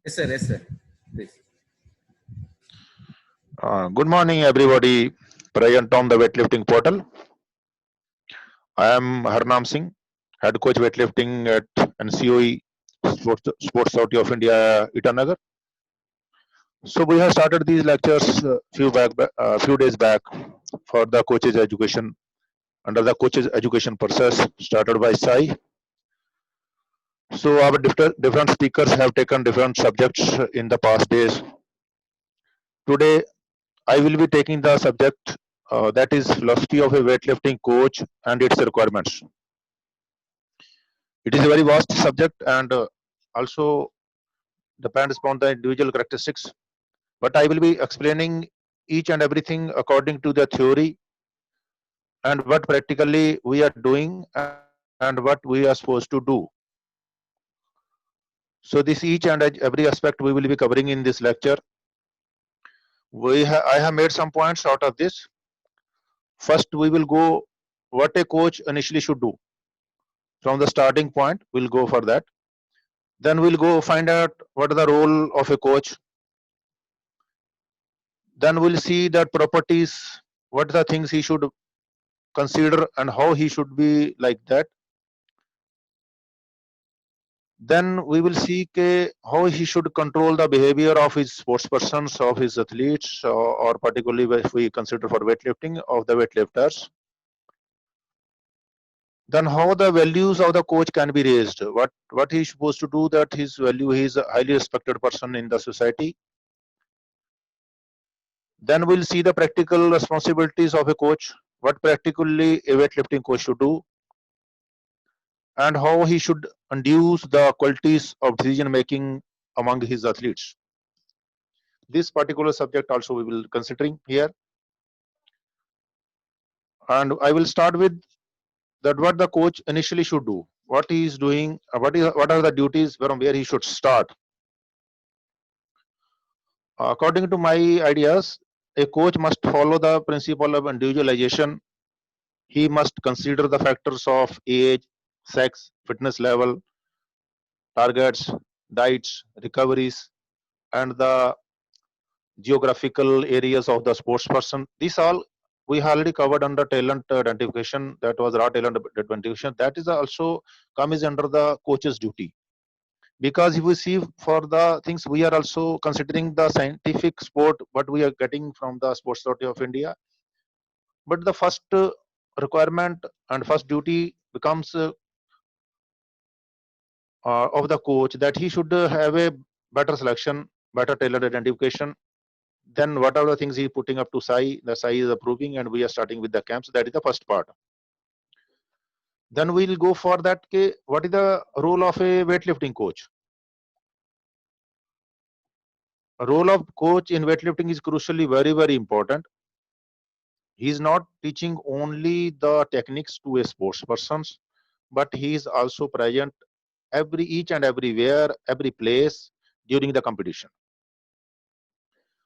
Yes, sir. Yes, sir. Please. Good morning, everybody present on the weightlifting portal. I am Harnam Singh, head coach weightlifting at NCOE Sports Authority of India, Itanagar. So we have started these lectures few days back for the coaches education under the coaches education process started by Sai. So our different speakers have taken different subjects in the past days. Today I will be taking the subject that is philosophy of a weightlifting coach and its requirements. It is a very vast subject and also depends upon the individual characteristics. But I will be explaining each and everything according to the theory and what practically we are doing and what we are supposed to do. So this each and every aspect we will be covering in this lecture. I have made some points out of this. First, we will go what a coach initially should do. From the starting point, we'll go for that. Then we'll go find out what is the role of a coach. Then we'll see that properties, what are the things he should consider and how he should be like that. Then we will see how he should control the behavior of his sports persons, of his athletes, or particularly if we consider for weightlifting of the weightlifters. Then how the values of the coach can be raised. What he is supposed to do that his value, he is a highly respected person in the society. Then we'll see the practical responsibilities of a coach, what practically a weightlifting coach should do, and how he should induce the qualities of decision making among his athletes. This particular subject also we will considering here. And I will start with that what the coach initially should do, what he is doing, what are the duties from where he should start. According to my ideas, a coach must follow the principle of individualization. He must consider the factors of age, sex, fitness level, targets, diets, recoveries, and the geographical areas of the sports person. These all we already covered under talent identification. That was raw talent identification. That is also comes under the coach's duty. Because if we see for the things, we are also considering the scientific sport what we are getting from the Sports Authority of India. But the first requirement and first duty becomes of the coach that he should have a better selection, better tailored identification. Then what are the things he putting up to Sai? The Sai is approving, and we are starting with the camps. That is the first part. Then we'll go for that. What is the role of a weightlifting coach? A role of coach in weightlifting is crucially very important. He is not teaching only the techniques to a sports persons, but he is also present each and everywhere, every place during the competition.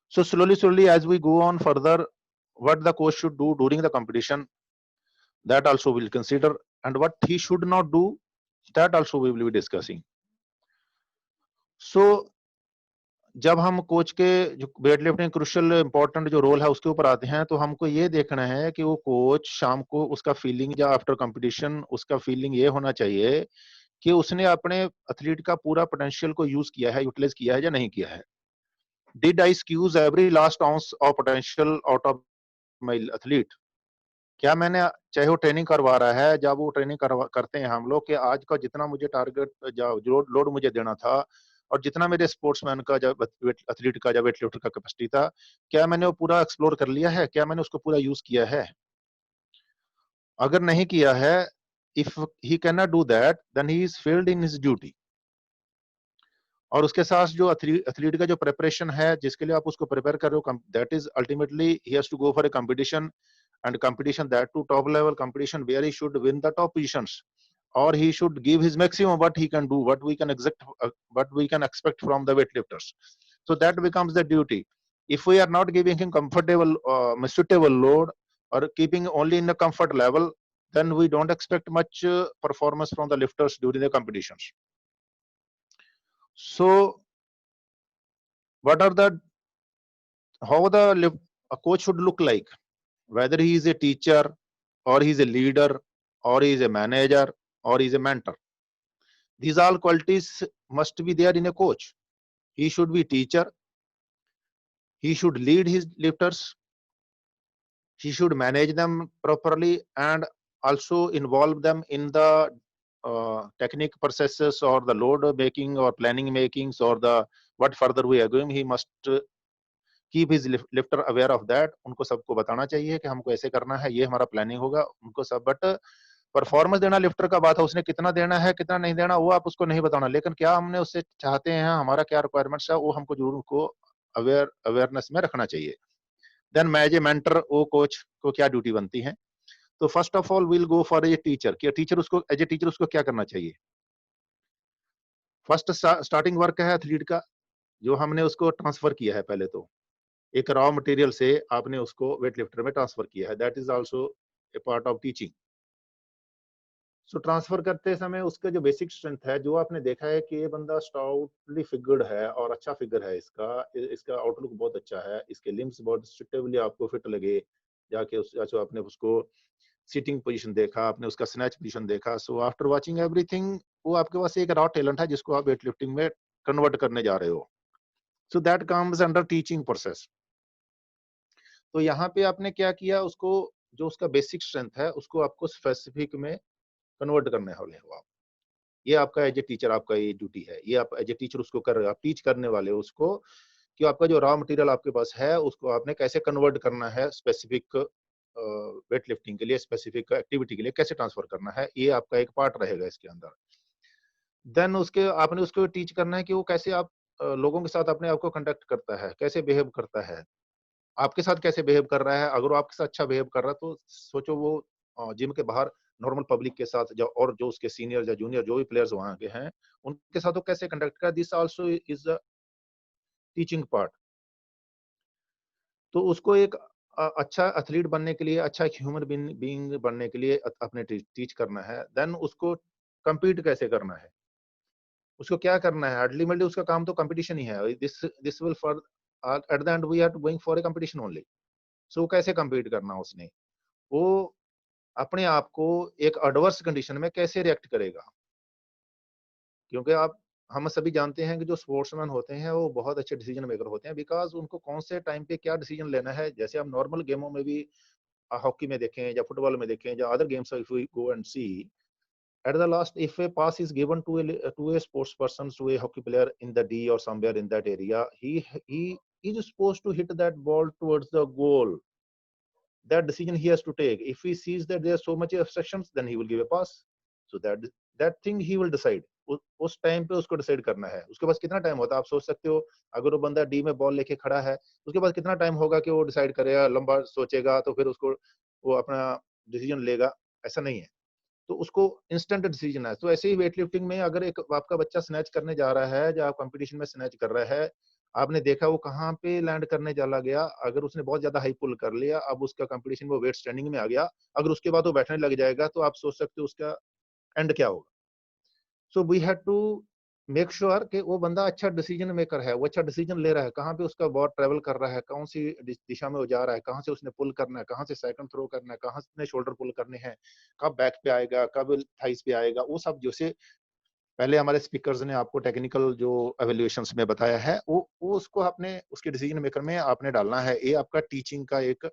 So slowly, as we go on further, what the coach should do during the competition, that also we'll consider, and what he should not do, that also we will be discussing. So जब हम coach के जो weight lifting crucial important जो role है उसके ऊपर आते हैं, तो हमको ये देखना है कि वो कोच शाम को उसका फीलिंग या आफ्टर कंपटीशन उसका फीलिंग ये होना चाहिए कि उसने अपने एथलीट का पूरा पोटेंशियल को यूज किया है, यूटिलाइज किया है या नहीं किया है. Did I squeeze every last ounce of potential out of my athlete? क्या मैंने, चाहे वो ट्रेनिंग करवा रहा है, जब वो ट्रेनिंग करते हैं हम लोग कि आज का जितना मुझे टारगेट जो लोड मुझे देना था और जितना मेरे स्पोर्ट्समैन का जब एथलीट का जब वेट लिफ्टर का कैपेसिटी था, क्या मैंने वो पूरा एक्सप्लोर कर लिया है, क्या मैंने उसको पूरा यूज किया है? अगर नहीं किया है, if he can not do that, then he is failed in his duty. और उसके साथ जो एथलीट का जो प्रिपरेशन है, जिसके लिए आप उसको प्रिपेयर कर रहे हो, that is ultimately he has to go for a competition, and competition, that to top level competition where he should win the top positions, or he should give his maximum what he can do, what we can expect from the weightlifters. So that becomes the duty. If we are not giving him comfortable suitable load or keeping only in the comfort level, then we don't expect much performance from the lifters during the competitions. So what are the how a coach should look like, whether he is a teacher or he is a leader or he is a manager or he is a mentor. These all qualities must be there in a coach. He should be teacher, he should lead his lifters, he should manage them properly, and also involve them in the technique processes or the load making or planning makings or the what further we are going. He must keep his lifter aware of that. उनको सबको बताना चाहिए कि हमको ऐसे करना है, ये हमारा प्लानिंग होगा उनको सब। बट परफॉर्मेंस देना लिफ्टर का बात है, उसने कितना देना है कितना नहीं देना वो आप उसको नहीं बताना, लेकिन क्या हमने उससे चाहते हैं, हमारा क्या रिक्वायरमेंट्स है, वो हमको जरूर उनको अवेयरनेस में रखना चाहिए। देन एज ए मेंटर वो कोच को क्या ड्यूटी बनती है। तो first of all will go for a teacher कि टीचर उसको एज ए टीचर उसको क्या करना चाहिए। फर्स्ट स्टार्टिंग वर्क है एथलीट का, जो हमने उसको ट्रांसफर किया है, पहले तो एक रॉ मटेरियल से आपने उसको वेट लिफ्टर में ट्रांसफर किया है, that is also a part of teaching. So transfer करते समय उसका जो बेसिक स्ट्रेंथ है, जो आपने देखा है कि ये बंदा स्टाउटली फिगर्ड है और अच्छा फिगर है, इसका आउटलुक बहुत अच्छा है, इसके लिम्स बहुत सुटेबली आपको फिट लगे, जाके आपने उसको सिटिंग पोजीशन देखा, आपने उसका स्नैच पोजीशन देखा। सो आफ्टर वाचिंग एवरीथिंग, वो आपके पास एक रॉ टैलेंट है जिसको आप वेट लिफ्टिंग में कन्वर्ट करने जा रहे हो। सो that comes under teaching process. तो यहाँ पे आपने क्या किया, उसको जो उसका बेसिक स्ट्रेंथ है उसको आपको स्पेसिफिक में कन्वर्ट करने वाले हो आप। ये आपका एज ए टीचर आपका ये ड्यूटी है, ये आप एज ए टीचर उसको कर रहे हो, आप टीच करने वाले हो उसको कि आपका जो रॉ मटेरियल आपके पास है उसको आपने कैसे कन्वर्ट करना है स्पेसिफिक वेट लिफ्टिंग के लिए, स्पेसिफिक एक्टिविटी के लिए कैसे ट्रांसफर करना है, ये आपका एक पार्ट रहेगा इसके अंदर। देन उसके आपने उसको टीच करना है कि वो कैसे आप लोगों के साथ अपने आप को कंडक्ट करता है, कैसे बिहेव करता है, आपके साथ कैसे बिहेव कर रहा है। अगर वो आपके साथ अच्छा बिहेव कर रहा है तो सोचो वो जिम के बाहर नॉर्मल पब्लिक के साथ जो और जो उसके सीनियर या जूनियर जो भी प्लेयर्स वहां के हैं उनके साथ वो कैसे कंडक्ट कर। This also is a teaching part. तो उसको एक अच्छा एथलीट बनने के लिए, अच्छा ह्यूमन बीइंग बनने के लिए अपने टीच करना है। देन उसको compete कैसे करना है, उसको क्या करना है, अल्टीमेटली उसका काम तो कंपटीशन ही है। This will for at the end we are going for a competition only. So कैसे compete करना उसने, वो अपने आप को एक एडवर्स कंडीशन में कैसे रिएक्ट करेगा। क्योंकि आप हम सभी जानते हैं कि जो स्पोर्ट्समैन होते हैं वो बहुत अच्छे डिसीजन मेकर होते हैं, बिकॉज उनको कौन से टाइम पे क्या डिसीजन लेना है। जैसे हम नॉर्मल गेमों में भी हॉकी में देखें या फुटबॉल में देखें या other games, if we go and see at the last, if a pass is given to a sports person, to a hockey player in the D or somewhere in that area, he is supposed to hit that ball towards the goal. That decision he has to take. If he sees that there are so much obstructions, then he will give a pass. So that thing he will decide. उस time पे उसको decide करना है। उसके पास कितना time होता है आप सोच सकते हो। अगर वो बंदा डी में बॉल लेके खड़ा है, उसके पास कितना टाइम होगा कि वो डिसाइड करेगा, लंबा सोचेगा तो फिर उसको वो अपना डिसीजन लेगा, ऐसा नहीं है। तो उसको इंस्टेंट डिसीजन है। तो ऐसे ही वेट लिफ्टिंग में अगर एक आपका बच्चा स्नैच करने जा रहा है, या कंपटीशन में स्नैच कर रहा है, आपने देखा वो कहाँ पे लैंड करने चला गया, अगर उसने बहुत ज्यादा हाई पुल कर लिया, अब उसका कंपटीशन वो वेट स्टैंडिंग में आ गया, अगर उसके बाद वो बैठने लग जाएगा तो आप सोच सकते हो उसका एंड क्या होगा। So we have to make sure कि वो बंदा अच्छा डिसीजन मेकर है, वो अच्छा डिसीजन ले रहा है, कहाँ पे उसका बॉल ट्रेवल कर रहा है, कौन सी दिशा में वो जा रहा है, कहाँ से उसने पुल करना है, कहाँ से सेकंड थ्रो करना है, कहाँ से शोल्डर पुल करने हैं, कब बैक पे आएगा, कब थाइस पे आएगा, वो सब जैसे पहले हमारे स्पीकर्स ने आपको टेक्निकल जो एवेल्युएशंस में बताया है, वो उसको आपने उसके डिसीजन मेकर में आपने डालना है। ये आपका टीचिंग का एक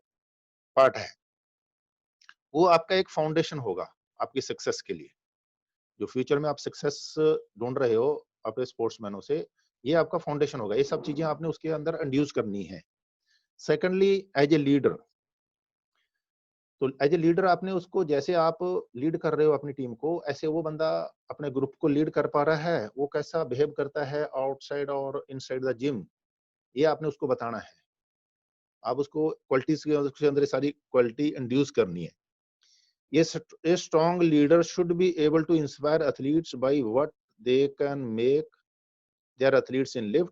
पार्ट है। वो आपका एक फाउंडेशन होगा आपकी सक्सेस के लिए। जो फ्यूचर में आप सक्सेस ढूंढ रहे हो अपने स्पोर्ट्समैनों से, ये आपका फाउंडेशन होगा। ये सब चीजें आपने उसके अंदर इंड्यूस करनी है। सेकंडली, एज ए लीडर, तो एज ए लीडर आपने उसको, जैसे आप लीड कर रहे हो अपनी टीम को, ऐसे वो बंदा अपने ग्रुप को लीड कर पा रहा है, वो कैसा बिहेव करता है आउटसाइड और इनसाइड द जिम, ये आपने उसको बताना है। आप उसको क्वालिटीज के उसके अंदर सारी क्वालिटी इंड्यूस करनी है। A strong leader should be able to inspire athletes by what they can make their athletes in lift,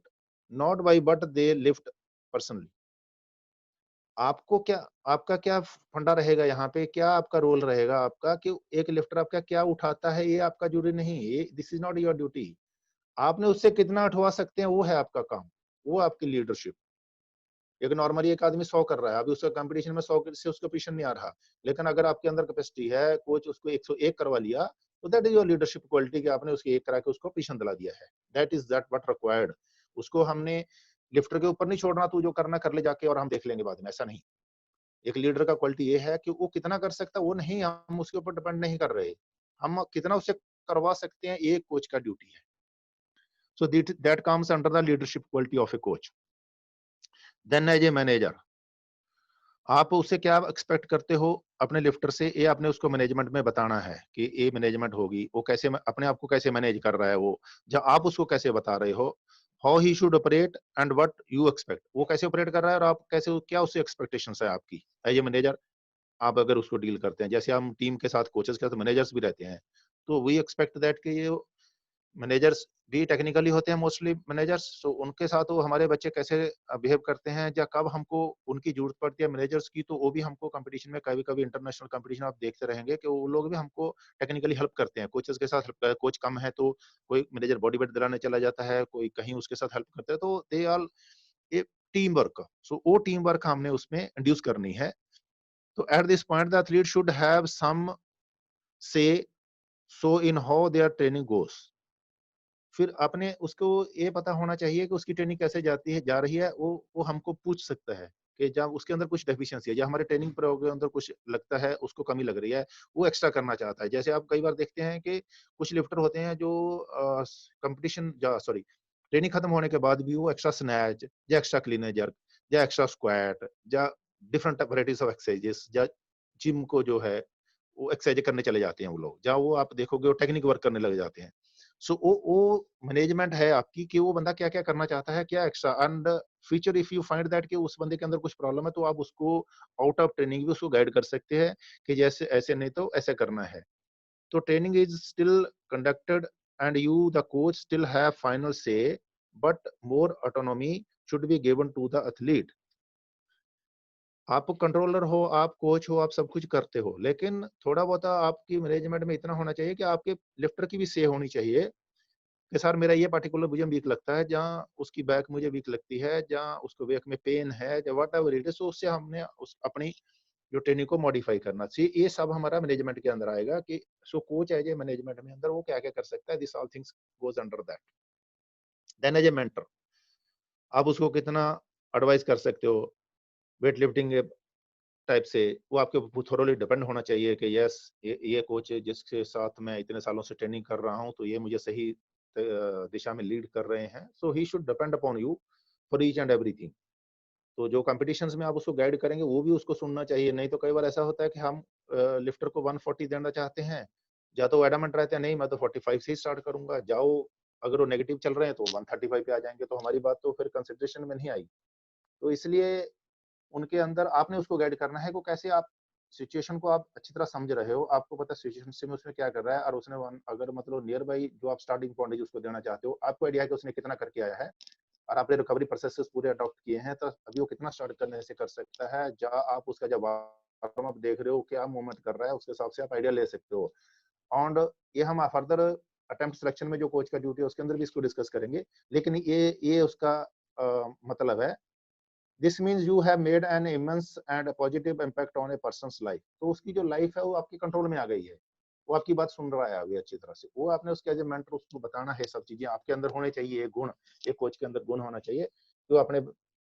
not by what they lift personally. आपको क्या, आपका क्या फंडा रहेगा यहाँ पे, क्या आपका रोल रहेगा आपका, कि एक लिफ्टर आपका क्या उठाता है, ये आपका जरूरी नहीं, ये this is not your duty. आपने उससे कितना उठवा सकते हैं वो है आपका काम। वो आपकी लीडरशिप। एक नॉर्मली एक आदमी 100 कर रहा है, अभी उसका कंपटीशन में 100 से उसका पोजीशन नहीं आ रहा, लेकिन अगर आपके अंदर कैपेसिटी है, कोच उसको 101 करवा लिया, तो that is your leadership quality कि आपने उसकी 1 करा के उसको पोजीशन दिला दिया है। That is that what required. उसको हमने लिफ्टर के ऊपर नहीं छोड़ना, तू जो करना कर ले जाके और हम देख लेंगे बाद में, ऐसा नहीं। एक लीडर का क्वालिटी ये है कि वो कितना कर सकता है वो नहीं, हम उसके ऊपर डिपेंड नहीं कर रहे। हम कितना उससे करवा सकते हैं, ये कोच का ड्यूटी है। So that comes under the leadership quality of a coach. Then as a manager, आप उससे क्या एक्सपेक्ट करते हो अपने लिफ्टर से, ये आपने उसको मैनेजमेंट में बताना है कि ये मैनेजमेंट होगी, वो कैसे अपने आप को कैसे मैनेज कर रहा है, वो जब आप उसको कैसे बता रहे हो, how he should operate and what you expect, वो कैसे ऑपरेट कर रहा है और आप कैसे, क्या उससे एक्सपेक्टेशंस है आपकी एज ए मैनेजर। आप अगर उसको डील करते हैं, जैसे हम टीम के साथ कोचेस के साथ मैनेजर्स भी रहते हैं, तो वी एक्सपेक्ट दैट कि ये मैनेजर्स भी टेक्निकली होते हैं मोस्टली मैनेजर्स, तो उनके साथ वो हमारे बच्चे कैसे बिहेव करते हैं, या कब हमको उनकी जरूरत पड़ती है मैनेजर्स की, तो वो भी हमको कंपटीशन में, कभी कभी इंटरनेशनल कंपटीशन आप देखते रहेंगे कि वो लोग भी हमको टेक्निकली हेल्प करते हैं कोचेस के साथ। कोच कम है तो कोई मैनेजर बॉडी वेट दिलाने चला जाता है, कोई कहीं उसके साथ हेल्प करता है, तो they all a team work. So वो टीम वर्क हमने उसमें इंड्यूस करनी है। तो at this point the athlete should have some say so in how their training goes. फिर आपने उसको ये पता होना चाहिए कि उसकी ट्रेनिंग कैसे जाती है, जा रही है, वो हमको पूछ सकता है कि जब उसके अंदर कुछ डेफिशिएंसी है, या हमारे ट्रेनिंग प्रोग्राम के अंदर कुछ लगता है, उसको कमी लग रही है, वो एक्स्ट्रा करना चाहता है। जैसे आप कई बार देखते हैं कि कुछ लिफ्टर होते हैं जो कंपटीशन या सॉरी ट्रेनिंग खत्म होने के बाद भी वो एक्स्ट्रा स्नैच या एक्स्ट्रा क्लीन एंड जर्क या एक्स्ट्रा स्क्वाट या डिफरेंट वैराइटीज ऑफ एक्सरसाइजेस या जिम को जो है वो एक्सरसाइज करने चले जाते हैं वो लोग, जहाँ वो आप देखोगे वो टेक्निक वर्क करने लग जाते हैं। सो वो मैनेजमेंट है आपकी कि वो बंदा क्या-क्या करना चाहता है, क्या extra and future if you find that कि उस बंदे के अंदर कुछ प्रॉब्लम है, तो आप उसको आउट ऑफ ट्रेनिंग भी उसको गाइड कर सकते हैं कि जैसे ऐसे नहीं तो ऐसे करना है। तो training is still conducted and you the coach still have final say, but more autonomy should be given to the athlete. आप कंट्रोलर हो, आप कोच हो, आप सब कुछ करते हो, लेकिन थोड़ा बहुत आपकी मैनेजमेंट में इतना होना चाहिए कि आपके लिफ्टर की भी से होनी चाहिए कि सर मेरा ये पार्टिकुलर मुझे वीक लगता है, जहाँ उसकी बैक मुझे वीक लगती है, जहाँ उसको बैक में पेन है, या वट एवर इट इज, तो उससे हमने उस अपनी जो ट्रेनिंग को मॉडिफाई करना चाहिए। ये सब हमारा मैनेजमेंट के अंदर आएगा कि so coach as a management में अंदर वो क्या क्या कर सकता है, this all things goes under that. Then as a mentor, आप उसको कितना एडवाइस कर सकते हो वेट लिफ्टिंग टाइप से, वो आपके ऊपर थोरोली डिपेंड होना चाहिए कि यस ये कोच जिसके साथ मैं इतने सालों से ट्रेनिंग कर रहा हूँ, तो ये मुझे सही दिशा में लीड कर रहे हैं, so he should depend upon you for each and everything. तो जो कॉम्पिटिशंस में आप उसको गाइड करेंगे वो भी उसको सुनना चाहिए। नहीं तो कई बार ऐसा होता है कि हम लिफ्टर को 140 देना चाहते हैं, या तो वो एडamant रहते हैं नहीं मैं तो 45 से ही स्टार्ट करूंगा, जाओ अगर वो नेगेटिव चल रहे हैं तो 135 पे आ जाएंगे, तो हमारी बात तो फिर कंसिडरेशन में नहीं आई। तो इसलिए उनके अंदर आपने उसको गाइड करना है, को कैसे आप सिचुएशन को आप अच्छी तरह समझ रहे हो, आपको पता है सिचुएशन से में उसमें क्या कर रहा है, और उसने अगर मतलब नियर बाई जो आप स्टार्टिंग पॉइंट है उसको देना चाहते हो, आपको आइडिया है कि उसने कितना करके आया है, और आपने रिकवरी प्रोसेसेस पूरे अडॉप्ट किए हैं, तो अभी वो कितना स्टार्ट करने से कर सकता है, जहाँ आप उसका जब वार्म अप देख रहे हो क्या मूवमेंट कर रहा है, उसके हिसाब से आप आइडिया ले सकते हो। और ये हम फर्दर अटेम्प्ट सिलेक्शन में जो कोच का ड्यूटी है उसके अंदर भी इसको डिस्कस करेंगे, लेकिन ये उसका मतलब है। This means you have made an immense and positive impact on A persons life, तो उसकी जो लाइफ है वो आपके कंट्रोल में आ गई है, वो आपकी बात सुन रहा है अभी अच्छी तरह से, वो आपने उसके एज ए मेंटर उसको बताना है, सब चीजें आपके अंदर होने चाहिए, एक गुण, एक कोच के अंदर गुण होना चाहिए जो अपने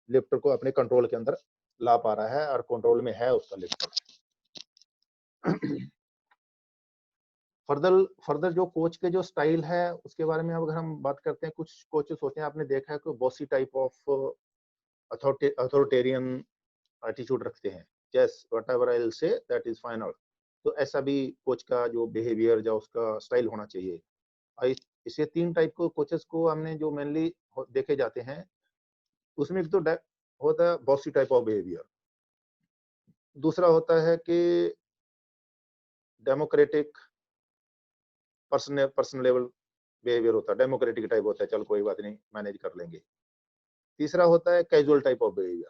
लिफ्टर को अपने कंट्रोल के अंदर ला पा रहा है और कंट्रोल में है उसका लिफ्टर। फर्दर फर्दर जो कोच के जो स्टाइल है उसके बारे में अगर हम बात करते हैं, कुछ कोचेस होते हैं आपने देखा है कि bossy type of authoritarian attitude रखते हैं, yes whatever I will say that is final. तो ऐसा भी कोच का जो बिहेवियर या उसका स्टाइल होना चाहिए। इसे तीन टाइप को कोचेस को हमने जो मेनली देखे जाते हैं, उसमें एक तो होता है बॉसी टाइप ऑफ बिहेवियर, दूसरा होता है कि democratic person person level behaviour होता है, डेमोक्रेटिक टाइप होता है, चल कोई बात नहीं मैनेज कर लेंगे। तीसरा होता है कैजुअल टाइप ऑफ बिहेवियर,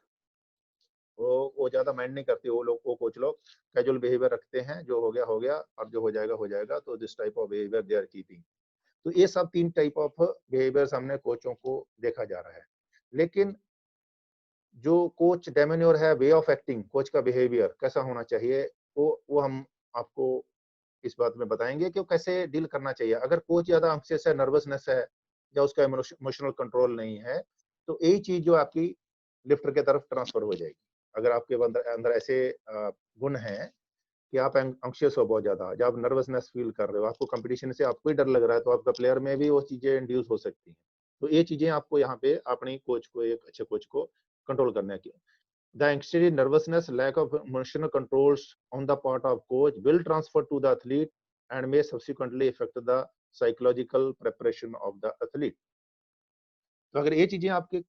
वो ज्यादा माइंड नहीं करते, वो लोग, वो कोच लोग कैजुअल बिहेवियर रखते हैं, जो हो गया और जो हो जाएगा, तो this type of behaviour they are keeping. तो ये सब तीन टाइप ऑफ बिहेवियर्स हमने कोचों को देखा जा रहा है। लेकिन जो कोच डेमेन्योर है, वे ऑफ एक्टिंग, कोच का बिहेवियर कैसा होना चाहिए, वो हम आपको इस बात में बताएँगे कि वो कैसे डील करना चाहिए। अगर कोच ज़्यादा एंग्ज़ियस है, नर्वसनेस है या उसका इमोशनल कंट्रोल नहीं है, तो यही चीज़ जो आपकी लिफ्टर की तरफ ट्रांसफर हो जाएगी। अगर आपके अंदर अंदर ऐसे गुण हैं कि आप एंग्ज़ियस हो बहुत ज़्यादा, जब आप नर्वसनेस फ़ील कर रहे हो, आपको कॉम्पिटिशन से आपको ही डर लग रहा है, तो आपका प्लेयर में भी वो चीज़ें इंड्यूस हो सकती हैं। तो ये चीज़ें आपको यहाँ पे अपनी कोच को, एक अच्छे कोच को कंट्रोल करना है। The anxiety, nervousness, lack of emotional controls on the part of coach will transfer to the athlete and may subsequently affect the psychological preparation of the athlete. तो अगर ये चीजें आपके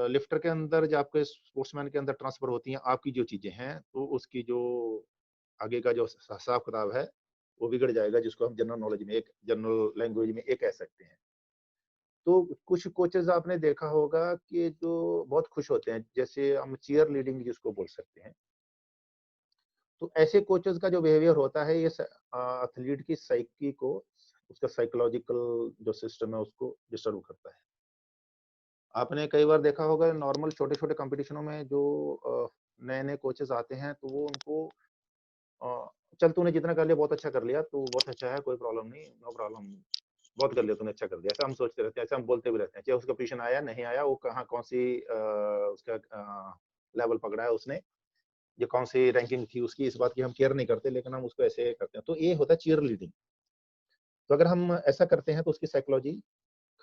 लिफ्टर के अंदर, जो आपके स्पोर्ट्समैन के अंदर ट्रांसफर होती हैं, आपकी जो चीजें हैं, तो उसकी जो आगे का जो हिसाब किताब है, वो बिगड़ जाएगा, जिसको हम जनरल नॉलेज में, एक जनरल लैंग्वेज में ये कह सकते हैं। तो कुछ कोचेस आपने देखा होगा कि जो बहुत खुश होते हैं, जैसे हम चीयर लीडिंग जिसको बोल सकते हैं। तो ऐसे कोचेस का जो बिहेवियर होता है, ये एथलीट की साइकी को, उसका साइकोलॉजिकल जो सिस्टम है, उसको डिस्टर्ब करता है। आपने कई बार देखा होगा नॉर्मल छोटे-छोटे कॉम्पिटिशनों में जो नए-नए कोचेस आते हैं, तो वो उनको चल तूने जितना कर लिया बहुत अच्छा कर लिया, तू बहुत अच्छा है, कोई प्रॉब्लम नहीं, नो प्रॉब्लम, बहुत कर लिया तूने, अच्छा कर दिया। ऐसा हम सोचते रहते हैं, ऐसा हम बोलते भी रहते हैं। चाहे उसका पोजीशन आया, नहीं आया, वो कहाँ कौन-सी उसका लेवल पकड़ा है उसने, ये कौन सी रैंकिंग थी उसकी, इस बात की हम केयर नहीं करते, लेकिन हम उसको ऐसे करते हैं। तो ये होता है चीयर लीडिंग। तो अगर हम ऐसा करते हैं तो उसकी साइकोलॉजी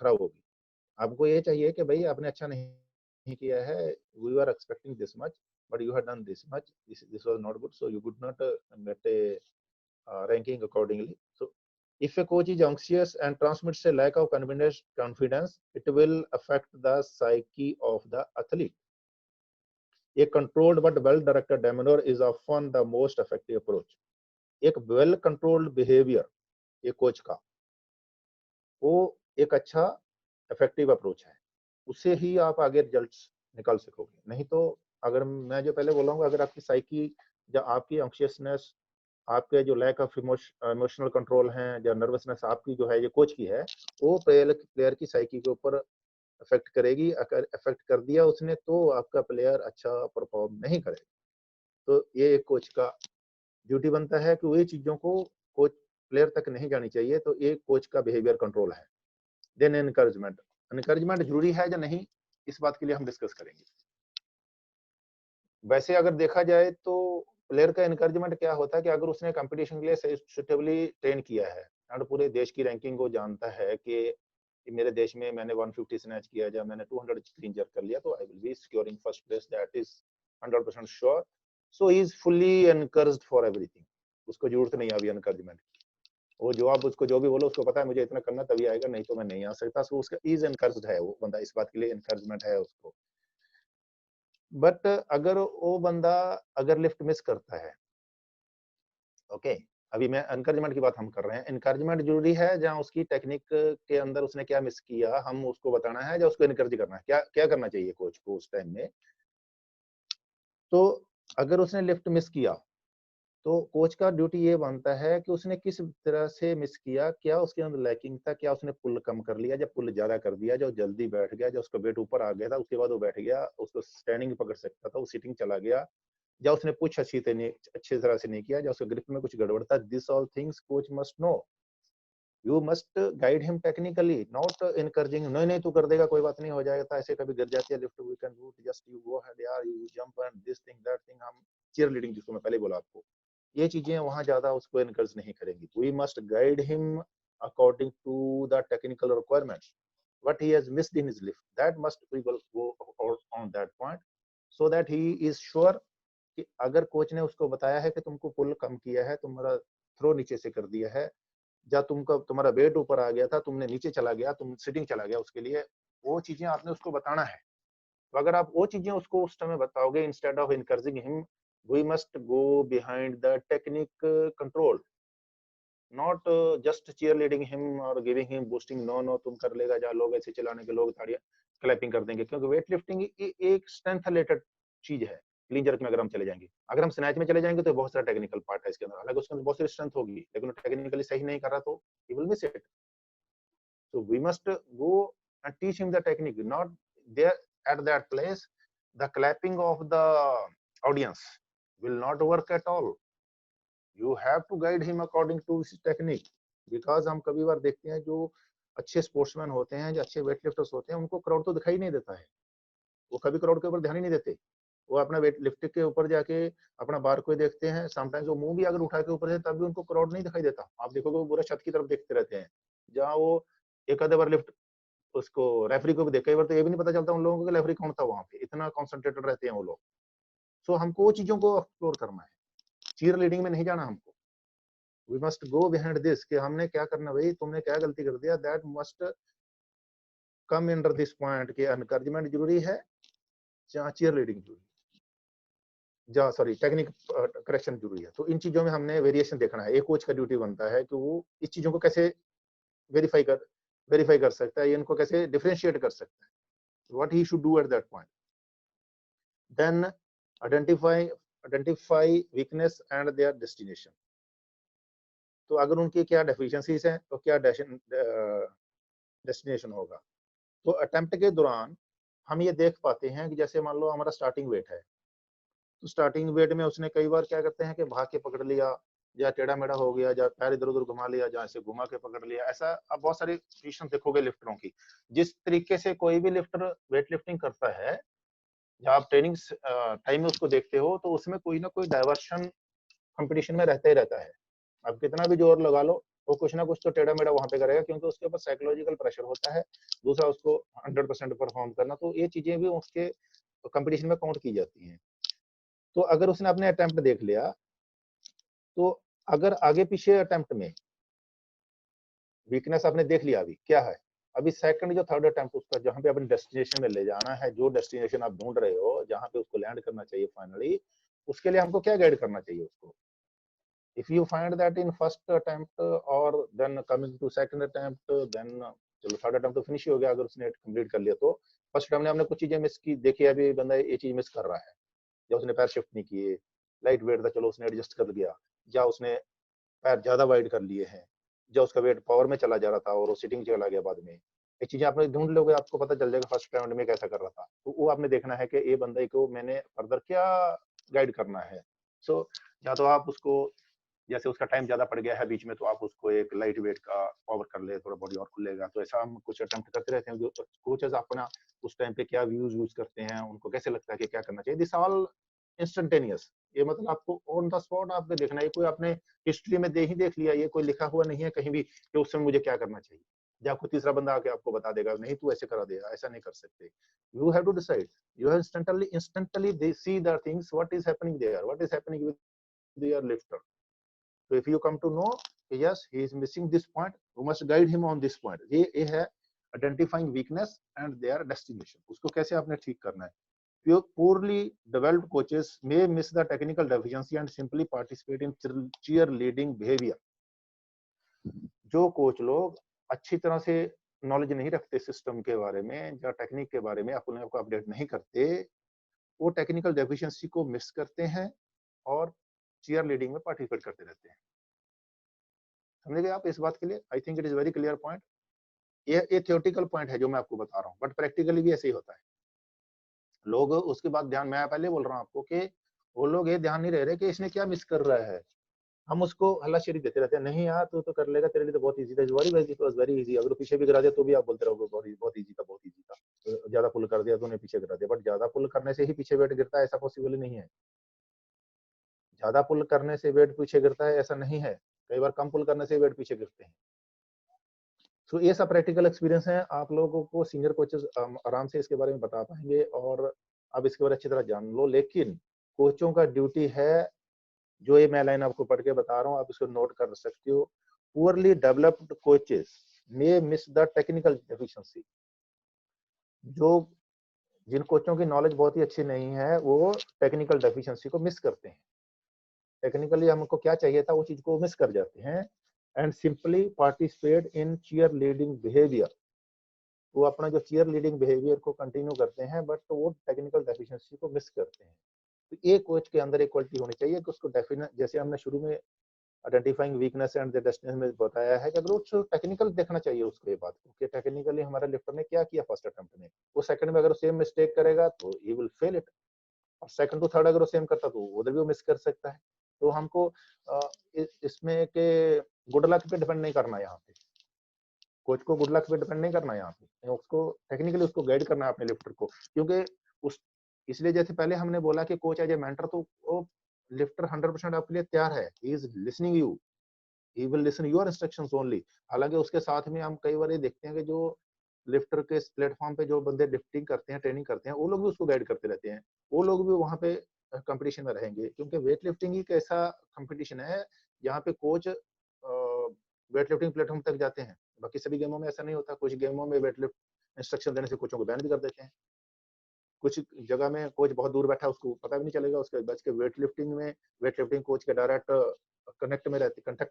खराब होगी। आपको ये चाहिए कि भाई आपने अच्छा नहीं किया है, we are expecting this much, but you have done this much, this was not good, so you could not get a ranking accordingly. So if a coach is anxious and transmits a lack of confidence, it will affect the psyche of the athlete. A controlled but well directed demeanor is often the most effective approach. एक well controlled behaviour एक coach का, वो एक अच्छा effective approach है। उससे ही आप आगे रिजल्ट्स निकाल सकोगे। नहीं तो अगर मैं जो पहले बोला हूँ, अगर आपकी साइकी या आपकी एंग्शियसनेस, आपके जो लैक ऑफ इमोशनल कंट्रोल है या नर्वसनेस आपकी जो है, ये कोच की है, वो प्लेयर की साइकी के ऊपर अफेक्ट करेगी। अगर अफेक्ट कर दिया उसने, तो आपका प्लेयर अच्छा परफॉर्म नहीं करेगा। तो ये एक कोच का ड्यूटी बनता है कि वो ये चीजों को कोच प्लेयर तक नहीं जानी चाहिए। तो ये कोच का बिहेवियर कंट्रोल है। देन एनकरेजमेंट, एनकरेजमेंट जरूरी है या नहीं, इस बात के लिए हम डिस्कस करेंगे। वैसे अगर देखा जाए तो प्लेयर का एनकरेजमेंट क्या होता है कि अगर उसने कंपटीशन के लिए सुटेबली ट्रेन किया है और पूरे देश की रैंकिंग को जानता है कि मेरे देश में मैंने 150 स्नैच किया, जब मैंने 200 क्लीन जर्क कर लिया, तो I will be securing first place, that is 100% sure. So he is fully encouraged for everything. उसको जरूरत नहीं है अभी एनकरेजमेंट। वो जो आप उसको जो भी बोलो, उसको पता है मुझे इतना करना तभी आएगा, नहीं तो मैं नहीं आ सकता। सो उसका इज एनकरेज्ड है, वो बंदा इस बात के लिए एनकरेजमेंट है उसको। बट अगर वो बंदा अगर लिफ्ट मिस करता है, ओके, अभी मैं एनकरेजमेंट की बात हम कर रहे हैं। एनकरेजमेंट जरूरी है, जहाँ उसकी टेक्निक के अंदर उसने क्या मिस किया, हम उसको बताना है, या उसको एनकरेज करना है, क्या क्या करना चाहिए कोच को उस टाइम में। तो अगर उसने लिफ्ट मिस किया, तो कोच का ड्यूटी ये बनता है कि उसने किस तरह से मिस किया, क्या उसके अंदर लैकिंग था, क्या उसने पुल कम कर लिया, जब पुल ज्यादा कर दिया, जो जल्दी बैठ गया, जो उसका वेट ऊपर आ गया था, उसके बाद वो बैठ गया, उसको स्टैंडिंग पकड़ सकता था, वो सिटिंग चला गया, या उसने पुश अच्छी तरह से नहीं किया, या उसके ग्रिप में कुछ गड़बड़ था। This all things coach must know. You must guide him technically, not encouraging, नहीं नहीं तू कर देगा, कोई बात नहीं, हो जाएगा, था ऐसे कभी गिर जाती है lift, we can do, just you go ahead यार, you jump and this thing that thing. हम चीयर लीडिंग जिसको मैं पहले बोला आपको, ये चीजें वहां ज्यादा उसको एनकरेज नहीं करेंगी। We must guide him according to the technical requirements, what he has missed in his lift, that must we will go on that point, so that he is sure कि अगर कोच ने उसको बताया है कि तुमको पुल कम किया है, तुम्हारा थ्रो नीचे से कर दिया है, या तुमका तुम्हारा वेट ऊपर आ गया था, तुमने नीचे चला गया, तुम सिटिंग चला गया, उसके लिए वो चीजें आपने उसको बताना है। तो अगर आप वो चीजें उसको उस समय बताओगे, instead of encouraging him, we must go behind the technique control, not just cheerleading him और giving him boosting. No no तुम कर लेगा, जहाँ लोग ऐसे चलाने के लोग ताड़ियां क्लैपिंग कर देंगे, क्योंकि वेट लिफ्टिंग एक स्ट्रेंथ रिलेटेड चीज है। क्लीन जर्क में अगर हम चले जाएंगे, अगर हम स्नैच में चले जाएंगे, तो बहुत सारा टेक्निकल पार्ट है इसके अंदर, हालांकि उसके अंदर बहुत सारी स्ट्रेंथ होगी, लेकिन टेक्निकली सही नहीं कर रहा, तो he will miss it. So we must go and teach him the technique, not there. at that place, the clapping of the audience will not work at all. You have to guide him according to his technique. Because हम कभी बार देखते हैं जो अच्छे sportsman होते हैं, जो अच्छे वेट लिफ्टर्स होते हैं, उनको क्राउड तो दिखाई नहीं देता है, वो कभी क्राउड के ऊपर ध्यान ही नहीं देते। वो अपना वेट लिफ्टिंग के ऊपर जाके अपना बार को ही देखते हैं। समटाइम्स वो मुंह भी अगर उठा के ऊपर है तब भी उनको क्राउड नहीं दिखाई देता। आप देखोगे वो पूरा छत की तरफ देखते रहते हैं, जहाँ वो एक आधे बार लिफ्ट उसको रेफरी को भी देख, कई बार तो ये भी नहीं पता चलता उन लोगों को कि रेफरी कौन था वहां पे, इतना कॉन्सेंट्रेटेड रहते हैं वो लोग। सो हमको वो चीजों को एक्सप्लोर करना है, चीयर लीडिंग में नहीं जाना हमको। We must go behind this कि हमने क्या करना, भाई तुमने क्या गलती कर दिया, that must come under this point कि एनकरेजमेंट जरूरी है, जहाँ चीयर लीडिंग जरूरी है, जहाँ सॉरी टेक्निक करेक्शन जरूरी है। तो इन चीजों में हमने वेरिएशन देखना है। एक कोच का ड्यूटी बनता है कि वो इस चीजों को कैसे वेरीफाई कर सकता है, इनको कैसे डिफरेंशिएट कर सकता है, what he should do at that point. Then identify weakness and their destination. तो अगर उनकी क्या डेफिशिएंसीज हैं तो क्या डेस्टिनेशन होगा। तो अटेम्प्ट के दौरान हम ये देख पाते हैं कि जैसे मान लो हमारा स्टार्टिंग वेट है, तो स्टार्टिंग वेट में उसने कई बार क्या करते हैं कि भाग के पकड़ लिया, या टेढ़ा मेढ़ा हो गया, या पैर इधर उधर घुमा लिया, जहाँ से घुमा के पकड़ लिया। ऐसा आप बहुत सारी पोजीशन देखोगे लिफ्टरों की। जिस तरीके से कोई भी लिफ्टर वेट लिफ्टिंग करता है, जब आप ट्रेनिंग टाइम में उसको देखते हो, तो उसमें कोई ना कोई डायवर्शन कंपटीशन में रहता ही रहता है। आप कितना भी जोर लगा लो, वो कुछ ना कुछ तो टेढ़ा मेढ़ा वहां पे करेगा, क्योंकि उसके ऊपर साइकोलॉजिकल प्रेशर होता है। दूसरा, उसको 100% परफॉर्म करना, तो ये चीजें भी उसके कंपटीशन में काउंट की जाती हैं। तो अगर उसने अपने अटेम्प्ट देख लिया, तो अगर आगे पीछे अटेम्प्ट में वीकनेस आपने देख लिया, अभी क्या है, अभी सेकंड जो थर्ड अटेम्प्ट उसका, जहां पे अपने डेस्टिनेशन में ले जाना है, जो डेस्टिनेशन आप ढूंढ रहे हो, जहां पे उसको लैंड करना चाहिए फाइनली, उसके लिए हमको क्या गाइड करना चाहिए उसको। if you find that in first attempt or then coming to second attempt, then चलो थर्ड अटेम्प्ट तो फिनिश ही हो गया, अगर उसने कंप्लीट कर लिया, तो फर्स्ट अटेम्प्ट में हमने कुछ चीजें मिस की, देखी अभी बंदा ये चीज मिस कर रहा है, या उसने पैर शिफ्ट नहीं किए, लाइट वेट था चलो उसने एडजस्ट कर लिया, या उसने पैर ज्यादा वाइड कर लिए हैं, या उसका वेट पावर में चला जा रहा था और वो सिटिंग चला गया बाद में। ये चीजें आपने ढूंढ लोगे, आपको पता चल जाएगा फर्स्ट राउंड में कैसा कर रहा था। तो वो आपने देखना है कि ये बंदे को मैंने फर्दर क्या गाइड करना है। सो या तो आप उसको, जैसे उसका टाइम ज्यादा पड़ गया है बीच में, तो आप उसको एक लाइट वेट का पावर कर ले, थोड़ा बॉडी और खुलेगा। तो ऐसा हम कुछ अटेम्प्ट करते रहते हैं। जो कोचेस अपना उस टाइम पे क्या व्यूज यूज करते हैं, उनको कैसे लगता है कि क्या करना चाहिए, दिस ऑल इंस्टेंटेनियस। ये मतलब आपको ऑन द स्पॉट आपको देखना है, कोई आपने हिस्ट्री में देख लिया, ये कोई लिखा हुआ नहीं है कहीं भी कि उस समय मुझे क्या करना चाहिए, या कोई तीसरा बंदा आके आपको बता देगा नहीं तू ऐसे करा देगा, ऐसा नहीं कर सकते। You have to decide, you have instantly they see the things what is happening there, what is happening with your lifter. So if you come to know, yes, he is missing this point, you must guide him on this point. ये है identifying weakness and their destination. उसको कैसे आपने ठीक करना है। Poorly developed coaches may miss the technical deficiency and simply participate in cheerleading behavior. जो coach लोग अच्छी तरह से नॉलेज नहीं रखते सिस्टम के बारे में या टेक्निक के बारे में, अपने आप को अपडेट नहीं करते, वो टेक्निकल डेफिशिएंसी को मिस करते हैं और चीयर लीडिंग में पार्टिसिपेट करते रहते हैं। समझ गए आप इस बात के लिए? I think it is very clear point. ये थियोरेटिकल पॉइंट है जो मैं आपको बता रहा हूँ, बट प्रैक्टिकली भी ऐसे ही होता है। लोग उसके बाद ध्यान, मैं पहले बोल रहा हूँ आपको कि वो लोग ये ध्यान नहीं रह रहे कि इसने क्या मिस कर रहा है। हम उसको हल्लाशेरी देते रहते हैं, नहीं यार तू तो कर लेगा, तेरे लिए तो बहुत इजी था, वेरी इजी। अगर पीछे भी गिरा दिया तो भी आप बोलते रहोगे बहुत इजी था, बहुत इजी था। ज्यादा पुल कर दिया तो उन्हें पीछे गिरा दिया, बट ज्यादा पुल करने से ही पीछे वेट गिरता है ऐसा पॉसिबल नहीं है। ज्यादा पुल करने से वेट पीछे गिरता है ऐसा नहीं है, कई बार कम पुल करने से वेट पीछे गिरते हैं। तो ये सब प्रैक्टिकल एक्सपीरियंस है, आप लोगों को सीनियर कोचेस आराम से इसके बारे में बता पाएंगे और आप इसके बारे में अच्छी तरह जान लो। लेकिन कोचों का ड्यूटी है, जो ये मैं लाइन आपको पढ़ के बता रहा हूँ, आप इसको नोट कर सकते हो। Poorly developed coaches may miss the technical deficiency. जो जिन कोचों की नॉलेज बहुत ही अच्छी नहीं है, वो टेक्निकल डेफिशिएंसी को मिस करते हैं। टेक्निकली हमको क्या चाहिए था, वो चीज को मिस कर जाते हैं। And simply participate in cheer leading behaviour. वो अपना जो चीयर लीडिंग बिहेवियर को कंटिन्यू करते हैं, बट वो टेक्निकल डेफिशिएंसी को मिस करते हैं। तो एक कोच के अंदर एक क्वालिटी होनी चाहिए कि उसको डेफिनेट, जैसे हमने शुरू में identifying weakness and the destination में बताया है कि अगर वो टेक्निकल देखना चाहिए उसको ये बात को कि टेक्निकली हमारा लिफ्टर ने क्या किया फर्स्ट अटेम्प्ट में, वो सेकंड में अगर सेम मिस्टेक करेगा तो ही विल फेल इट, और सेकंड टू थर्ड अगर वो सेम करता तो उधर भी वो मिस कर सकता है। तो हमको इसमें के गुड लक पे डिपेंड नहीं करना है यहाँ पे, कोच को गुड लक पे डिपेंड नहीं करना है यहाँ पे, उसको टेक्निकली उसको गाइड करना है अपने लिफ्टर को, क्योंकि उस इसलिए जैसे पहले हमने बोला कि कोच एज ए मेंटर, तो वो लिफ्टर 100% आपके लिए तैयार है, he is listening you, he will listen your instructions only. हालांकि उसके साथ में हम कई बार ये देखते हैं कि जो लिफ्टर के प्लेटफॉर्म पे जो बंदे लिफ्टिंग करते हैं, ट्रेनिंग करते हैं, वो लोग भी उसको गाइड करते रहते हैं, वो लोग भी वहां पे कंपटीशन में रहेंगे, क्योंकि वेट लिफ्टिंग ही एक ऐसा कंपटीशन है जहाँ पे कोच वेट लिफ्टिंग प्लेटफॉर्म तक जाते हैं। बाकी सभी गेमों में ऐसा नहीं होता, कुछ गेमों में वेट लिफ्ट इंस्ट्रक्शन देने से कोचों को बैन भी कर देते हैं, कुछ जगह में कोच बहुत दूर बैठा है, उसको पता भी नहीं चलेगा उसके बच के वेट लिफ्टिंग में, वेट लिफ्टिंग कोच के डायरेक्ट कांटेक्ट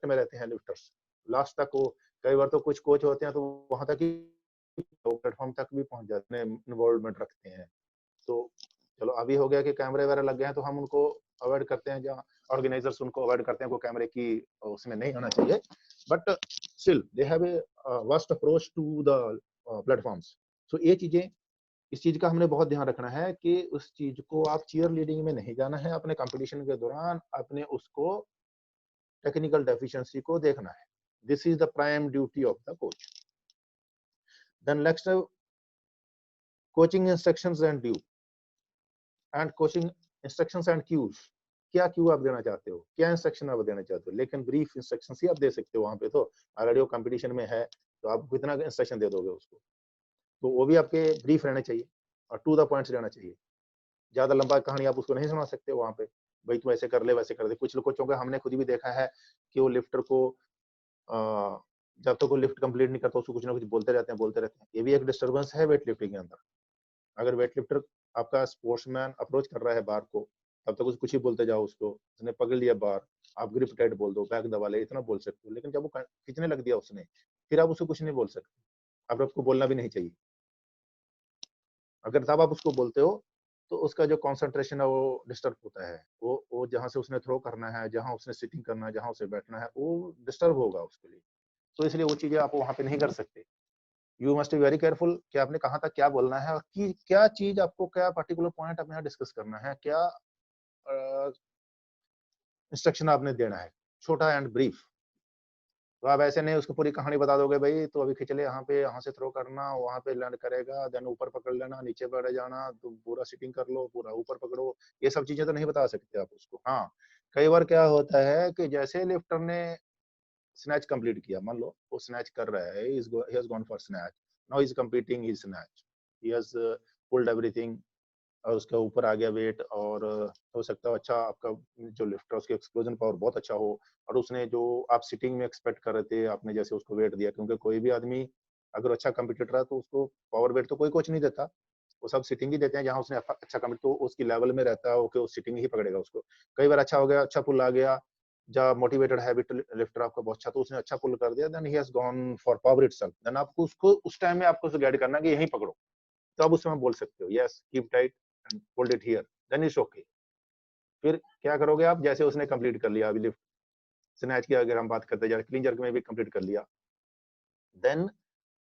में रहते हैं लिफ्टर्स लास्ट तक। वो कई बार तो कुछ कोच होते हैं तो वहां तक ही प्लेटफॉर्म तक भी पहुंच जाते हैं, इन्वॉल्वमेंट रखते हैं। तो चलो अभी हो गया कि कैमरे वगैरह लग गए हैं तो हम उनको अवॉइड करते हैं, जहाँ ऑर्गेनाइजर्स उनको अवॉइड करते हैं, को कैमरे की उसमें नहीं होना चाहिए, but still they have a vast approach to the platforms. So ये चीजें, इस चीज का हमने बहुत ध्यान रखना है कि उस चीज को आप चीयर लीडिंग में नहीं जाना है, अपने कंपटीशन के दौरान अपने उसको टेक्निकल डेफिशिएंसी को देखना है। This is the prime duty of the coach. Then next, coaching instructions and due and coaching instructions and cues. क्या क्यू आप देना चाहते हो, क्या इंस्ट्रक्शन आप देना चाहते हो, लेकिन ब्रीफ इंस्ट्रक्शंस ही आप दे सकते हो। वहां पे तो ऑलरेडी वो कंपटीशन में है, तो आप कितना इंस्ट्रक्शन दे दोगे उसको, तो वो भी आपके ब्रीफ रहने चाहिए और टू द पॉइंट्स रहना चाहिए। ज्यादा लंबा कहानी आप उसको नहीं सुना सकते वहां पे, भाई तू ऐसे कर ले वैसे कर दे। कुछ कोचों का हमने खुद भी देखा है कि वो लिफ्टर को जब तक वो लिफ्ट कंप्लीट नहीं करता उसको कुछ ना कुछ बोलते रहते हैं, बोलते रहते हैं। ये भी एक डिस्टर्बेंस है वेट लिफ्टिंग के अंदर। अगर वेट लिफ्टर आपका स्पोर्ट्समैन अप्रोच कर रहा है बार को, तब तक कुछ ही बोलते जाओ उसको, उसने पकड़ लिया बार, आप ग्रिप टाइट बोल दो, बैक दबा ले, इतना बोल सकते हो। लेकिन जब वो खींचने लग दिया उसने, फिर आप उसको कुछ नहीं बोल सकते, अब आपको बोलना भी नहीं चाहिए। अगर तब आप उसको बोलते हो तो उसका जो कंसंट्रेशन है वो डिस्टर्ब होता है, वो जहाँ से उसने थ्रो करना है, जहाँ उसने सिटिंग करना है, जहाँ उसे बैठना है, वो डिस्टर्ब होगा उसके लिए। तो इसलिए वो चीजें आप वहां पे नहीं कर सकते। You must be very careful कि आपने कहाँ तक क्या बोलना है, और कि क्या चीज आपको, क्या पर्टिकुलर पॉइंट अपने यहाँ डिस्कस करना है, क्या इंस्ट्रक्शन आपने देना है, छोटा एंड ब्रीफ। तो आप ऐसे नहीं उसको पूरी कहानी बता दोगे, भाई तो अभी खींच ले यहाँ पे, यहाँ से थ्रो करना, वहां पे लैंड करेगा, देन ऊपर पकड़ लेना, नीचे बैठ जाना, तो पूरा सिटिंग कर लो, पूरा ऊपर पकड़ो। ये सब चीजें तो नहीं बता सकते आप उसको। हाँ, कई बार क्या होता है कि जैसे लिफ्टर ने स्नैच कंप्लीट किया, मान लो वो स्नैच कर रहा है, he has gone for snatch, now he is competing, he snatch, he has pulled everything, और उसके ऊपर आ गया वेट, और हो सकता है अच्छा आपका जो लिफ्टर उसकी एक्सप्लोजन पावर बहुत अच्छा हो, और उसने जो आप सिटिंग में एक्सपेक्ट कर रहे थे, आपने जैसे उसको वेट दिया, क्योंकि कोई भी आदमी अगर अच्छा कंपटीटर है तो उसको पावर वेट तो कोई कोच नहीं देता, वो सब सिटिंग ही देते हैं, जहाँ उसने अच्छा कमिट, तो उसकी लेवल में रहता है ओके, वो सिटिंग ही पकड़ेगा उसको। कई बार अच्छा हो गया, अच्छा पुल आ गया, जब मोटिवेटेड हैबिट लिफ्टर आपका बहुत अच्छा, तो उसने अच्छा पुल कर दिया, then he has gone for power itself, देन आपको उसको उस टाइम में आपको उसे गाइड करना है कि यहीं पकड़ो, तो आप उस समय बोल सकते हो yes keep tight and hold it here, then it's okay. फिर क्या करोगे आप, जैसे उसने कंप्लीट कर लिया अभी लिफ्ट, स्नैच की अगर हम बात करते जाए, क्लीन जर्क में भी कंप्लीट कर लिया, देन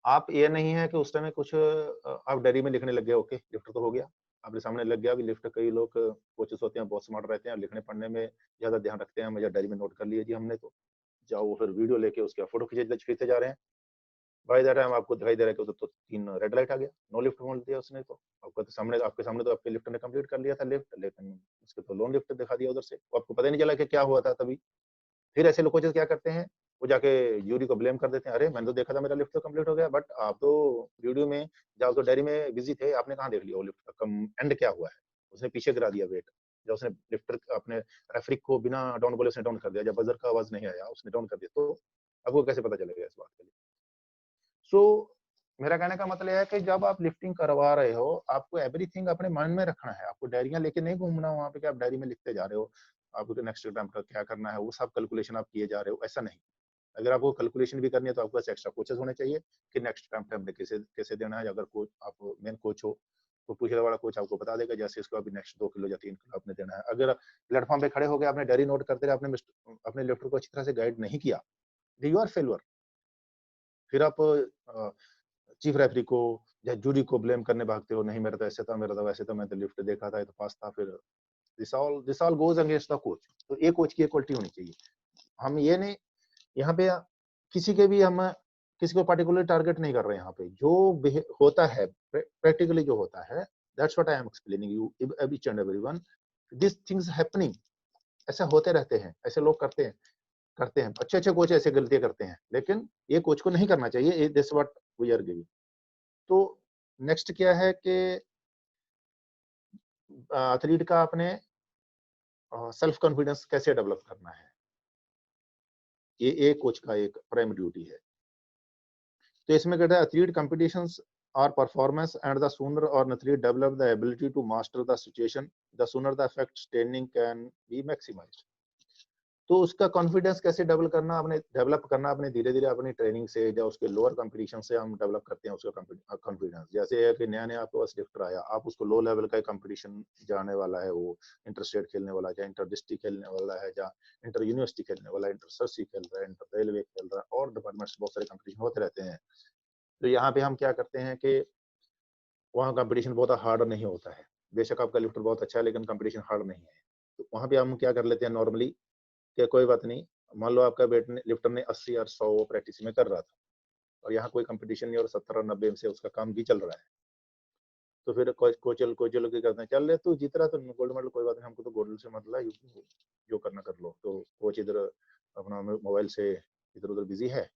आप, ये नहीं है कि उस टाइम कुछ आप डायरी में लिखने लग गए, ओके लिफ्ट तो हो गया, आपके सामने लग गया। अभी लिफ्ट कई लोग कोचेस होते हैं बहुत स्मार्ट रहते हैं, लिखने पढ़ने में ज्यादा ध्यान रखते हैं, मुझे डायरी में नोट कर लिया जी हमने, तो जाओ वो फिर वीडियो लेके उसका फोटो खींचते जा रहे हैं। बाय द टाइम आपको दिखाई दे रहा है कि तो 3 रेड लाइट आ गया, नो लिफ्ट बोल दिया उसने, तो आपके सामने तो आपके लिफ्ट ने कंप्लीट कर लिया था लिफ्ट, लेकिन उसके तो लोन लिफ्ट दिखा दिया उधर से, तो आपको पता ही नहीं चला कि क्या हुआ था तभी। फिर ऐसे लोग कोचेस क्या करते हैं, वो जाके जूरी को ब्लेम कर देते हैं, अरे मैंने तो देखा था मेरा लिफ्ट तो कंप्लीट हो गया, बट आप तो वीडियो में, जब तो डायरी में बिजी थे, आपने कहाँ देख लिया वो लिफ्ट का कम एंड क्या हुआ है। उसने पीछे गिरा दिया वेट, जब उसने लिफ्टर अपने रेफरी को बिना डाउन बोले उसने डाउन कर दिया, जब बजर का आवाज नहीं आया उसने डाउन कर दिया, तो आपको कैसे पता चलेगा इस बात के लिए। सो मेरा कहने का मतलब है कि जब आप लिफ्टिंग करवा रहे हो, आपको एवरीथिंग अपने माइंड में रखना है, आपको डायरियां लेके नहीं घूमना वहां पे कि आप डायरी में लिखते जा रहे हो, आपको नेक्स्ट अटेम्प्ट का क्या करना है वो सब कैलकुलेशन आप किए जा रहे हो, ऐसा नहीं। अगर आपको कैलकुलेशन भी करनी है तो आपके पास एक्स्ट्रा कोचेस होने चाहिए कि नेक्स्ट अटेम्प्ट हमने कैसे कैसे देना है। अगर कोच आप मेन कोच हो वो पूछने वाला कोच आपको बता देगा, जैसे इसको अभी नेक्स्ट 2 किलो या 3 किलो आपने देना है। अगर प्लेटफॉर्म पे खड़े हो गए, आपने डायरी नोट करते रहे, आपने अपने लिफ्टर को अच्छी तरह से गाइड नहीं किया, यू आर फेल्यूर। फिर आप चीफ रेफरी को या जूरी को ब्लेम करने भागते हो, नहीं मेरा तो ऐसे था, मेरा तो वैसे था, मैं तो लिफ्ट देखा था, ये तो पास था। फिर this all goes against the coach. तो एक कोच की इक्वलिटी होनी चाहिए। हम ये नहीं यहाँ पे किसी के भी हम किसी को पार्टिकुलर टारगेट नहीं कर रहे हैं। यहाँ पे जो होता है प्रैक्टिकली जो होता है, that's what I am explaining you each and everyone, this things happening. ऐसा होते रहते हैं, ऐसे लोग करते हैं, अच्छे अच्छे कोच ऐसे गलतियां करते हैं, लेकिन ये कोच को नहीं करना चाहिए। This what we are giving. तो नेक्स्ट क्या है कि एथलीट का अपने सेल्फ कॉन्फिडेंस कैसे डेवलप करना है, ये एक कोच का एक प्राइम ड्यूटी है। तो इसमें कहता है athlete competitions are performance and the sooner और athlete develop the ability to master the situation, the sooner the effect training can be maximised. तो उसका कॉन्फिडेंस कैसे डेवलप करना अपने धीरे धीरे अपनी ट्रेनिंग से, या उसके लोअर कंपटीशन से हम डेवलप करते हैं उसका कॉन्फिडेंस। जैसे है कि नया नया आपके पास लिफ्टर आया, आप उसको लो लेवल का कंपटीशन जाने वाला है, वो इंटर स्टेट खेलने वाला है, या इंटर डिस्ट्रिक्ट खेलने वाला है, या इंटर यूनिवर्सिटी खेलने वाला है, इंटर सरसी खेल रहा है, इंटर रेलवे खेल रहा है, और डिपार्टमेंट्स बहुत सारे कंपटीशन होते रहते हैं। तो यहाँ पे हम क्या करते हैं कि वहाँ कंपटीशन बहुत हार्ड नहीं होता है। बेशक आपका लिफ्टर बहुत अच्छा है, लेकिन कंपटीशन हार्ड नहीं है। तो वहाँ पे हम क्या कर लेते हैं नॉर्मली, कि कोई बात नहीं, मान लो आपका लिफ्टर ने 80 और 100 प्रैक्टिस में कर रहा था, और यहाँ कोई कंपटीशन नहीं और 70 और 90 से उसका काम भी चल रहा है। तो फिर कोचल की करते हैं, चल ले तू जीत रहा तो गोल्ड मेडल, कोई बात नहीं, हमको तो गोल्ड से मतलब है, जो करना कर लो। तो कोच इधर अपना मोबाइल से इधर उधर बिजी है,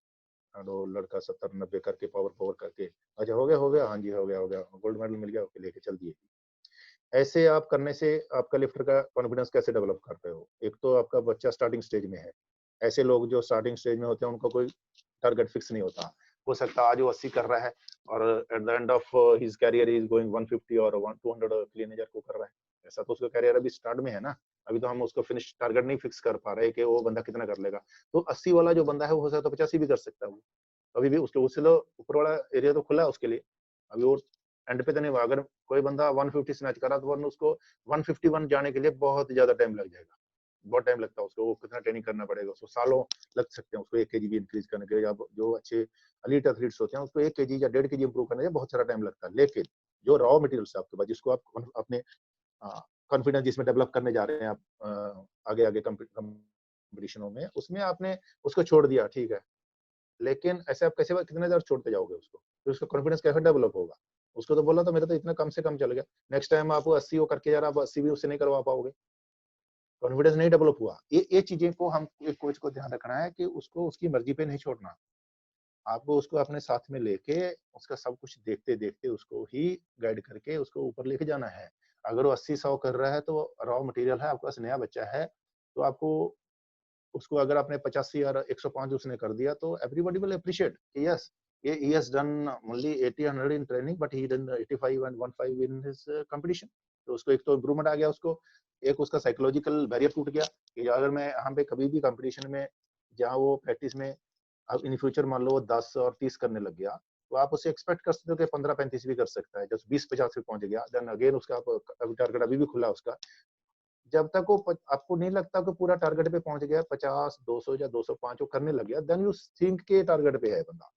और वो लड़का 70-90 करके पावर करके, अच्छा हो गया, हाँ जी हो गया, गोल्ड मेडल मिल गया, ओके लेके चल दिए। ऐसे आप करने से आपका लिफ्टर का कॉन्फिडेंस कैसे डेवलप कर रहे हो? एक तो आपका बच्चा स्टार्टिंग स्टेज में है। ऐसे लोग जो स्टार्टिंग स्टेज में होते हैं, उनका कोई टारगेट फिक्स नहीं होता। हो सकता है आज वो 80 कर रहा है, और eight the end of his career he is going 150 और 200 क्लीन एज को कर रहा है। ऐसा तो उसका करियर अभी स्टार्ट में है ना। अभी तो हम उसको फिनिश टारगेट नहीं फिक्स कर पा रहे कि वो बंदा कितना कर लेगा। तो 80 वाला जो बंदा है, वो हो सकता है 85 भी कर सकता है। वो अभी भी उसके उससे तो ऊपर वाला एरिया तो खुला है उसके लिए। अभी वो एंड पे तो नहीं हुआ। अगर कोई बंदा 150 स्नैच करा, तो वरना उसको 151 जाने के लिए बहुत ज्यादा टाइम लग जाएगा। बहुत टाइम लगता है उसको, वो कितना ट्रेनिंग करना पड़ेगा उसको, सालों लग सकते हैं उसको 1 केजी भी इंक्रीज करने के लिए। जो अच्छे एलीट एथलीट्स होते हैं, उसको 1 केजी या 1.5 केजी इंप्रूव करने में बहुत सारा टाइम लगता है। लेकिन जो रॉ मटेरियल्स है आपके पास, जिसको आप अपने कॉन्फिडेंस जिसमें डेवलप करने जा रहे हैं आप आगे आगे कंपटीशनों में, उसमें आपने उसको छोड़ दिया, ठीक है, लेकिन ऐसे आप कैसे कितने देर छोड़ते जाओगे उसको? फिर उसका कॉन्फिडेंस कैसे डेवलप होगा? उसको तो बोला तो मेरा तो इतना कम से कम चल गया, नेक्स्ट टाइम आप 80 वो करके जा रहा, आप 80 भी उससे नहीं करवा पाओगे। कॉन्फिडेंस नहीं डेवलप हुआ। ये चीजें को हम एक कोच को ध्यान रखना है कि उसको उसकी मर्जी पे नहीं छोड़ना। आपको उसको अपने साथ में लेके उसका सब कुछ देखते देखते उसको ही गाइड करके उसको ऊपर लेके जाना है। अगर वो 80-100 कर रहा है, तो रॉ मटेरियल है, आपके पास नया बच्चा है, तो आपको उसको अगर आपने 85 और 105 उसने कर दिया, तो एवरीबॉडी विल अप्रिशिएट कि yes, he has done only 80-100 in training, but he done 85 and 15 in his competition। तो उसको एक तो इम्प्रूवमेंट आ गया, उसको एक उसका साइकोलॉजिकल बैरियर टूट गया कि अगर मैं हम पे कभी भी कंपटीशन में, जहाँ वो प्रैक्टिस में अब इन फ्यूचर मान लो वो 10 और 30 करने लग गया, तो आप उससे एक्सपेक्ट कर सकते हो कि 15-35 भी कर सकता है। जब 20-50 पे पहुंच गया, देन अगेन उसका अभी टारगेट अभी भी खुला उसका। जब तक वो आपको नहीं लगता कि पूरा टारगेट पे पहुंच गया, 50, 200 या 205 वो करने लग गया, देन यू थिंक के टारगेट पे है बंदा।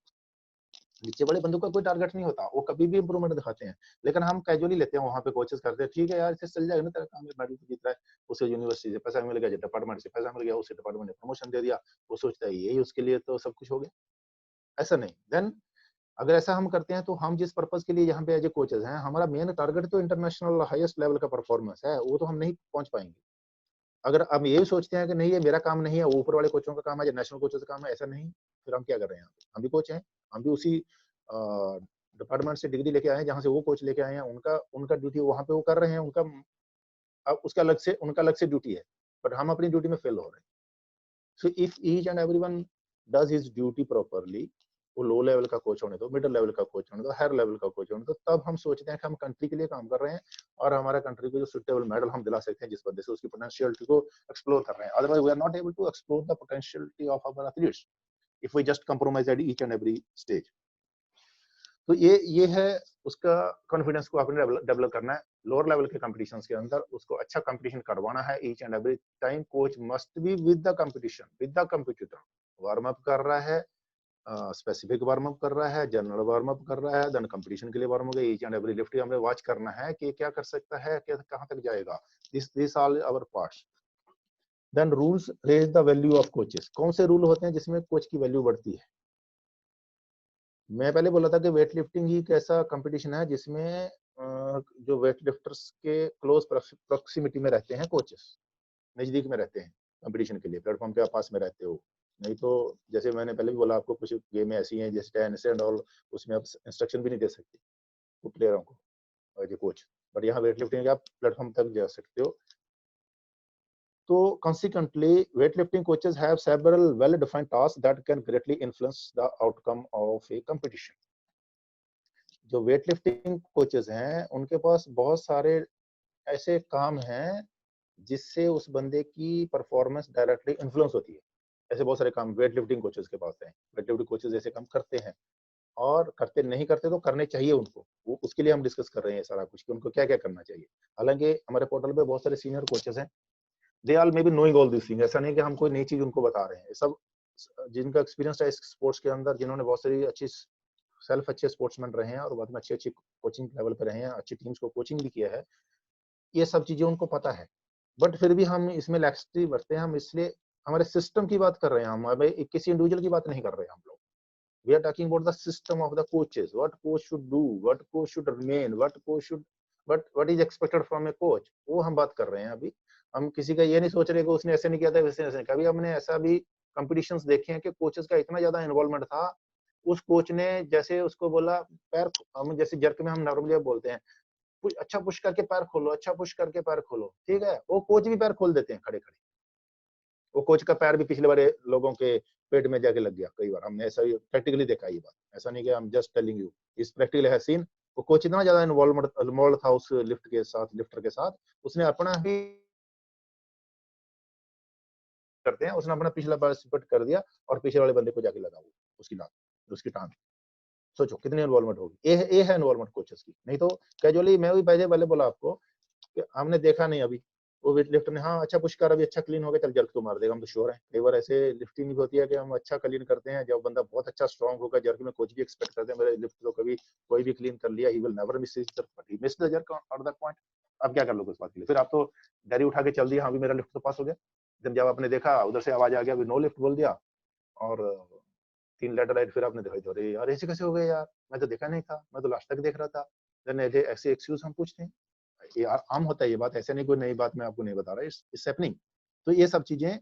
नीचे बड़े बंदों का कोई टारगेट नहीं होता, वो कभी भी इंप्रूवमेंट दिखाते हैं, लेकिन हम कैजुअली लेते हैं। वहां पे कोचेस करते हैं, ठीक है यार, इससे चल जाएगा ना, तेरा काम है, मेडल जीत रहा है, उसे यूनिवर्सिटी से पैसा मिल गया, डिपार्टमेंट से पैसा मिल गया, उसे डिपार्टमेंट ने प्रमोशन दे दिया, वो सोचता है यही उसके लिए तो सब कुछ हो गया। ऐसा नहीं। देन अगर ऐसा हम करते हैं, तो हम जिस पर्पज के लिए यहाँ पे एज ए कोचेस हैं, हमारा मेन टारगेट तो इंटरनेशनल हाईएस्ट लेवल का परफॉर्मेंस है, वो तो हम नहीं पहुंच पाएंगे। अगर हम ये सोचते हैं कि नहीं ये मेरा काम नहीं है, वो ऊपर वाले कोचों का काम है या नेशनल कोचेस का काम है, ऐसा नहीं, फिर हम क्या कर रहे हैं? हम भी कोच हैं, हम भी उसी डिपार्टमेंट से डिग्री लेके आए हैं जहाँ से वो कोच लेके आए हैं। उनका उनका ड्यूटी वहां पे वो कर रहे हैं, उनका अब उसका अलग से ड्यूटी है, बट हम अपनी ड्यूटी में फेल हो रहे हैं। So if each and everyone does his duty properly, वो लो लेवल का कोच होने दो, मिडिल लेवल का कोच होने दो, हायर लेवल का कोच होने दो, तब हम सोचते हैं कि हम कंट्री के लिए काम कर रहे हैं, और हमारा कंट्री को जो सुटेबल मेडल हम दिला सकते हैं, जिस वजह से उसकी पोटेंशियलिटी को एक्सप्लोर कर रहे हैं। Otherwise we are not able to explore the potentiality of our athletes if we just compromise at each and every stage. तो ये है उसका कॉन्फिडेंस को आपने डेवलप करना है लोअर लेवल के कंपटीशंस के अंदर, उसको अच्छा कंपटीशन करवाना है each and every time. Coach must be with the competition, with the competitor. Warm up कर रहा है, स्पेसिफिक वार्म अप कर रहा है, जनरल वार्म अप कर रहा है, देन कंपटीशन के लिए warm up, each and every lift हमें वॉच करना है कि क्या कर सकता है, क्या कहां तक जाएगा। This all our parts. Then rules raise the value of coaches. कौन से रूल होते हैं जिसमें कोच की वैल्यू बढ़ती है? मैं पहले बोला था कि वेट लिफ्टिंग ही एक ऐसा कंपटीशन है जिसमें जो वेट लिफ्टर्स के क्लोज प्रोक्सिमिटी में रहते हैं कोचेस, नजदीक में रहते हैं कंपटीशन के लिए, प्लेटफॉर्म के आप पास में रहते हो। नहीं तो जैसे मैंने पहले भी बोला आपको, कुछ गेम ऐसी हैं जैसे टेनिस एंड ऑल, उसमें आप इंस्ट्रक्शन भी नहीं दे सकते वो प्लेयरों को जो कोच, बट यहाँ वेट लिफ्टिंग आप प्लेटफॉर्म तक जा सकते हो। So consequently, weightlifting coaches have several well-defined tasks that can greatly influence the outcome of a competition. जो वेटलिफ्टिंग कोचेस हैं उनके पास बहुत सारे ऐसे काम हैं जिससे उस बंदे की परफॉर्मेंस डायरेक्टली इन्फ्लुएंस होती है। ऐसे बहुत सारे काम वेटलिफ्टिंग कोचेस के पास हैं। वेटलिफ्टिंग कोचेस ऐसे काम करते हैं, और करते नहीं करते तो करने चाहिए उनको। वो उसके लिए हम डिस्कस कर रहे हैं सारा कुछ कि उनको क्या क्या करना चाहिए। हालांकि हमारे पोर्टल पे बहुत सारे सीनियर कोचेस हैं, they all may be knowing all this thing. ऐसा नहीं कि हम कोई नई चीज उनको बता रहे हैं, सब जिनका एक्सपीरियंस है स्पोर्ट्स के अंदर, जिन्होंने बहुत सारी अच्छी सेल्फ अच्छे स्पोर्ट्समैन रहे हैं और बाद में अच्छी अच्छी कोचिंग लेवल पे रहे हैं, अच्छी टीम्स को कोचिंग भी किया है, ये सब चीजें उनको पता है। बट फिर भी हम इसमें लैक्सिटी बरते हैं, हम इसलिए हमारे सिस्टम की बात कर रहे हैं, हम अभी किसी इंडिविजुअल की बात नहीं कर रहे हैं हम लोग। We are talking about the system of the coaches, what coach should do, what coach should remain, what is expected from a coach, वो हम बात कर रहे हैं अभी। हम किसी का ये नहीं सोच रहे कि उसने ऐसे नहीं किया था, वैसे ऐसे नहीं। कभी हमने ऐसा भी कंपटीशंस देखे हैं कि कोचेस का इतना ज्यादा इन्वॉल्वमेंट था, उस कोच ने जैसे उसको बोला पैर, हम जैसे जर्क में हम नॉर्मली बोलते हैं अच्छा पुश करके पैर खोलो, अच्छा पुश करके पैर खोलो, ठीक है, वो कोच भी पैर खोल देते हैं खड़े खड़े। वो कोच का पैर भी पिछले बार लोगों के पेट में जाके लग गया कई बार, हमने ऐसा प्रैक्टिकली देखा ये बात, ऐसा नहीं कि हम जस्ट टेलिंग यू, इस प्रैक्टिकली है सीन। वो कोच इतना ज्यादा इन्वॉल्व था उस लिफ्टर के साथ, उसने अपना ही करते हैं, उसने अपना पिछला पार्टिसिपेट कर दिया और पीछे वाले बंदे को जाके लगा वो उसकी लात उसकी टांग। सोचो कितनी इन्वॉल्वमेंट होगी। ये है इन्वॉल्वमेंट कोचेस की। नहीं तो कैजुअली मैं भी पहले बोला आपको कि हमने देखा नहीं अभी वो वेट लिफ्टर ने, हाँ अच्छा पुश कर, अभी अच्छा क्लीन हो गया, चल जर्क तो मार देगा, हम तो श्योर है। कई बार ऐसे लिफ्टिंग भी होती है कि हम अच्छा क्लीन करते हैं, जब बंदा बहुत अच्छा स्ट्रॉन्ग होगा जर्क में, कोच भी एक्सपेक्ट करते हैं मेरे लिफ्ट तो कभी कोई भी क्लीन कर लिया, he will never miss his jerk, but he missed the jerk on that point. अब क्या कर लोगे उस बात के लिए? फिर आप तो डैरी उठा के चल दिया, हाँ भी मेरा लिफ्ट तो पास हो गया। जब आपने देखा उधर से आवाज आ गया, नो लिफ्ट बोल दिया, और 3 लेटर राइट, फिर आपने देखा अरे यार ऐसे कैसे हो गए यार, मैं तो देखा नहीं था, मैं तो लास्ट तक देख रहा था। देन ऐसे एक्सक्यूज हम पूछते हैं, ये आम होता है ये बात, ऐसे नहीं कोई नई बात मैं आपको नहीं बता रहा, इट्स हैपनिंग। तो ये सब चीजें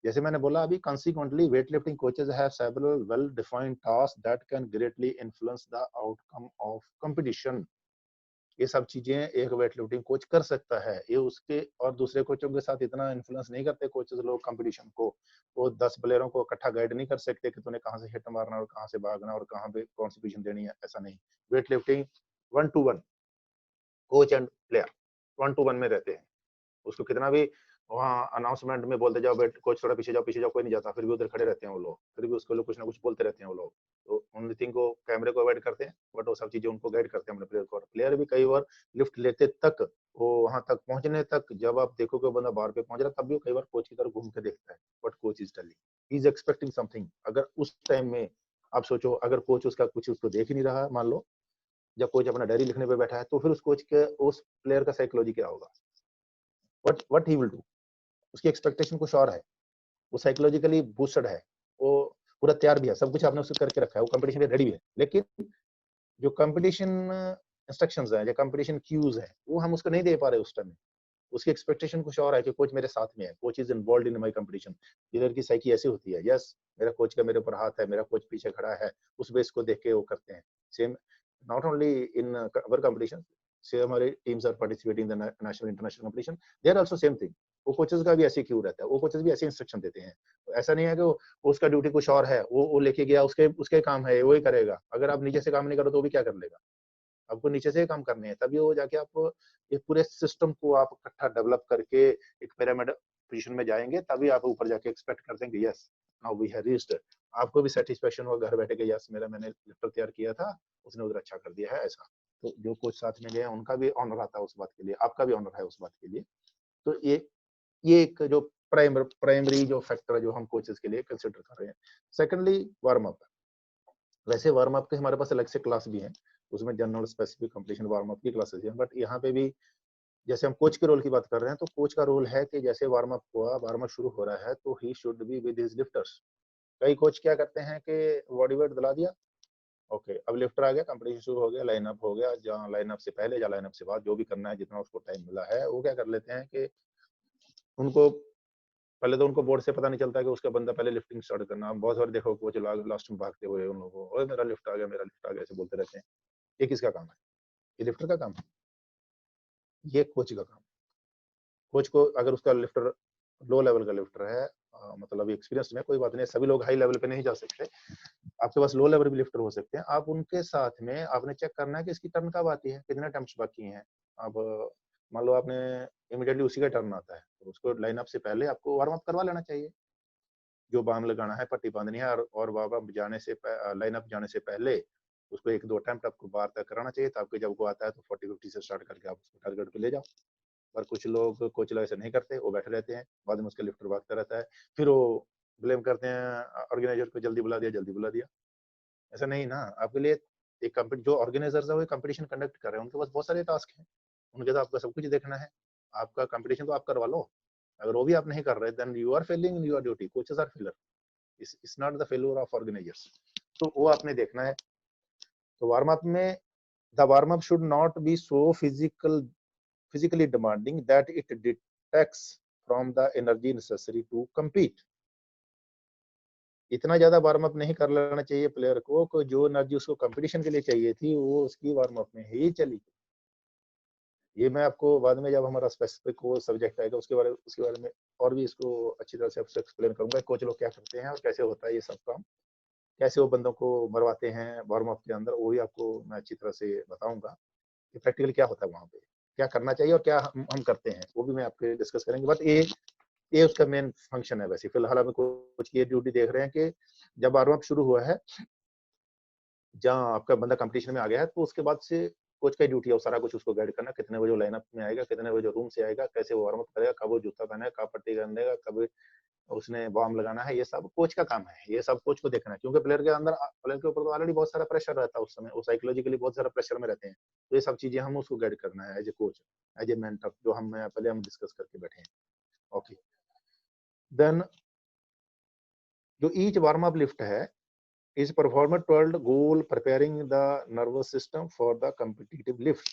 जैसे मैंने बोला अभी, consequently weightlifting coaches have several well defined tasks that can greatly influence the outcome of competition। ये सब चीजें एक वेट लिफ्टिंग कोच कर सकता है, ये उसके और दूसरे कोचों के साथ इतना इन्फ्लुएंस नहीं करते कोचेस लोग कंपटीशन को। वो 10 प्लेयरों को इकट्ठा गाइड नहीं कर सकते कि तूने कहाँ से हिट मारना और कहाँ से भागना और कहाँ पे कौन सी पोजीशन देनी है, ऐसा नहीं। Weight lifting 1-to-1 coach and player 1-to-1 में रहते हैं। उसको कितना भी वहाँ अनाउंसमेंट में बोलते जाओ बेट कोच थोड़ा पीछे जाओ, कोई नहीं जाता, फिर भी उधर खड़े रहते हैं वो लोग, फिर भी उसको लोग कुछ ना कुछ बोलते रहते हैं वो लोग। तो ओनली थिंग को कैमरे को अवॉइड करते हैं, बट वो सब चीजें उनको गाइड करते हैं अपने प्लेयर को। और प्लेयर भी कई बार लिफ्ट लेते तक, वो वहां तक पहुंचने तक, जब आप देखोगे बंदा बार पे पहुंच रहा है, तब भी वो कई बार कोच की तरफ घूम के देखता है, but coach is telling, he is expecting something. अगर उस टाइम में आप सोचो, अगर कोच उसका कुछ उसको देख ही नहीं रहा, मान लो जब कोच अपना डायरी लिखने पे बैठा है, तो फिर उस कोच के उस प्लेयर का साइकोलॉजी क्या होगा, व्हाट ही विल डू। उसकी एक्सपेक्टेशन कुछ और है, वो साइकोलॉजिकली बूस्टेड है, वो पूरा तैयार भी है, सब कुछ आपने उससे करके रखा है, वो कंपटीशन के रेडी भी है। लेकिन जो कंपटीशन इंस्ट्रक्शंस हैं, जो कंपटीशन क्यूज हैं, वो हम उसको नहीं दे पा रहे उस टाइम। उसकी एक्सपेक्टेशन कुछ और है कि कोच मेरे साथ में है, coach is involved in my competition. Player की साइकी ऐसी होती है, यस मेरा कोच का मेरे ऊपर हाथ है, मेरा कोच पीछे खड़ा है, उस बेस को देख के वो करते हैं। Same not only in our competition, से हमारे teams are participating in the national international competition, they are also same thing. वो कोचेस का भी ऐसे क्यू रहता है, वो कोचेस भी ऐसे इंस्ट्रक्शन देते हैं। ऐसा नहीं है कि उसका ड्यूटी कुछ और है, वो लेके गया, उसके उसके काम है, वो ही करेगा। अगर आप नीचे से काम नहीं करो तो वो भी क्या कर लेगा? आपको नीचे से ही काम करने हैं, तभी वो जाके आप ये पूरे सिस्टम को आप इकट्ठा डेवलप करके एक पिरामिड पोजीशन में जाएंगे, तभी आप ऊपर जाके एक्सपेक्ट करते हैं कि yes now we have reached, आपको भी सेटिस्फेक्शन होगा घर बैठे के, यस मेरा मैंने लिफ्टर तैयार किया था, उसने उधर अच्छा कर दिया है ऐसा। तो जो कोच साथ में गए उनका भी ऑनर आता है उस बात के लिए, आपका भी ऑनर है उस बात के लिए। तो ये एक जो प्राइमरी जो फैक्टर है जो हम कोचेस के लिए कंसिडर कर रहे हैं। सेकंडली वार्म अप, वैसे वार्म अप के हमारे पास अलग से क्लास भी है, उसमें general specific competition warm up की क्लासेस हैं, बट यहाँ पे भी जैसे हम कोच के रोल की बात कर रहे हैं, तो कोच का रोल है कि जैसे वार्म अप हुआ, वार्म अप शुरू हो रहा है, तो he should be with his lifters. कई कोच क्या करते हैं कि बॉडी वेट दिला दिया, ओके अब लिफ्टर आ गया, कंपटीशन शुरू हो गया, लाइनअप हो गया, जहाँ लाइनअप से पहले या लाइनअप से बाद जो भी करना है, जितना उसको टाइम मिला है, वो क्या कर लेते हैं कि उनको पहले तो उनको बोर्ड से पता नहीं चलता है कि उसका बंदा पहले लिफ्टिंग स्टार्ट करना। बहुत बार देखो कोच लास्ट में भागते हुए उन लोगों को, ओए मेरा लिफ्ट आ गया, मेरा लिफ्ट आ गया, ऐसे बोलते रहते हैं। ये किसका काम है? ये लिफ्टर का काम है, ये कोच का काम। कोच को अगर उसका लिफ्टर लो लेवल का लिफ्टर है, मतलब एक्सपीरियंस में कोई बात नहीं, सभी लोग हाई लेवल पे नहीं जा सकते, आपके पास लो लेवल भी लिफ्टर हो सकते हैं, आप उनके साथ में आपने चेक करना है कि इसकी टर्न कब आती है, कितने अटेम्प्ट्स बाकी हैं। अब मान लो आपने इमीडिएटली उसी का टर्न आता है, तो उसको लाइनअप से पहले आपको वार्म अप करवा लेना चाहिए, जो बाम लगाना है, पट्टी बांधनी है, और वार्म अप जाने से लाइनअप जाने से पहले उसको 1-2 अटेम्प्ट आपको बार तक कराना चाहिए, ताकि जब वो आता है तो 40-50 से स्टार्ट करके आप उसको टारगेट पे ले जाओ। पर कुछ लोग कोच लोग ऐसा नहीं करते, वो बैठे रहते हैं, बाद में उसका लिफ्टर भागता रहता है, फिर वो ब्लेम करते हैं ऑर्गेनाइजर को, जल्दी बुला दिया, जल्दी बुला दिया। ऐसा नहीं ना, आपके लिए एक जो ऑर्गेनाइजर्स है वो कंपटीशन कंडक्ट कर रहे हैं, उनके पास बहुत सारे टास्क हैं, उनके तो आपका सब कुछ देखना है, आपका कंपटीशन तो आप करवा लो। अगर वो भी आप नहीं कर रहे, then you are failing in your duty, coaches are failure, it's not the failure of organisers. तो वो आपने देखना है। तो वार्म अप में the warm up should not be so physically demanding that it detracts from the energy necessary to compete। इतना ज्यादा warm up नहीं कर लेना चाहिए प्लेयर को जो एनर्जी उसको कंपटीशन के लिए चाहिए थी वो उसकी वार्म अप में ही चली। ये मैं आपको बाद में जब हमारा स्पेसिफिक वो सब्जेक्ट आएगा उसके बारे में और भी इसको अच्छी तरह से आपसे एक्सप्लेन करूंगा, कोच लोग क्या करते हैं और कैसे होता है ये सब काम, कैसे वो बंदों को मरवाते हैं वार्म अप के अंदर, वो भी आपको मैं अच्छी तरह से बताऊंगा कि प्रैक्टिकली क्या होता है वहाँ पे, क्या करना चाहिए और क्या हम करते हैं, वो भी मैं आपके डिस्कस करेंगे। बट ये उसका मेन फंक्शन है। वैसे फिलहाल हम कोच की ड्यूटी देख रहे हैं कि जब वार्म अप शुरू हुआ है, जहाँ आपका बंदा कंपटीशन में आ गया है, तो उसके बाद से कोच का ड्यूटी है सारा कुछ उसको गाइड करना, कितने बजे लाइनअप में आएगा, कितने बजे रूम से आएगा, कैसे वो वार्म अप करेगा, कब वो जूता पहनेगा, कब पट्टी करनेगा, कब उसने बॉम्ब लगाना है, ये सब कोच का काम है, ये सब कोच को देखना है, क्योंकि प्लेयर के ऊपर तो ऑलरेडी बहुत सारा प्रेशर रहता है उस समय, वो साइकोलॉजिकली बहुत सारा प्रेशर में रहते हैं, तो ये सब चीजें हम उसको गाइड करना है as a coach, as a mentor, जो हम पहले हम डिस्कस करके बैठे हैं। ओके, देन जो ईच वार्म अप लिफ्ट है is performed toward goal preparing the nervous system for the competitive lift।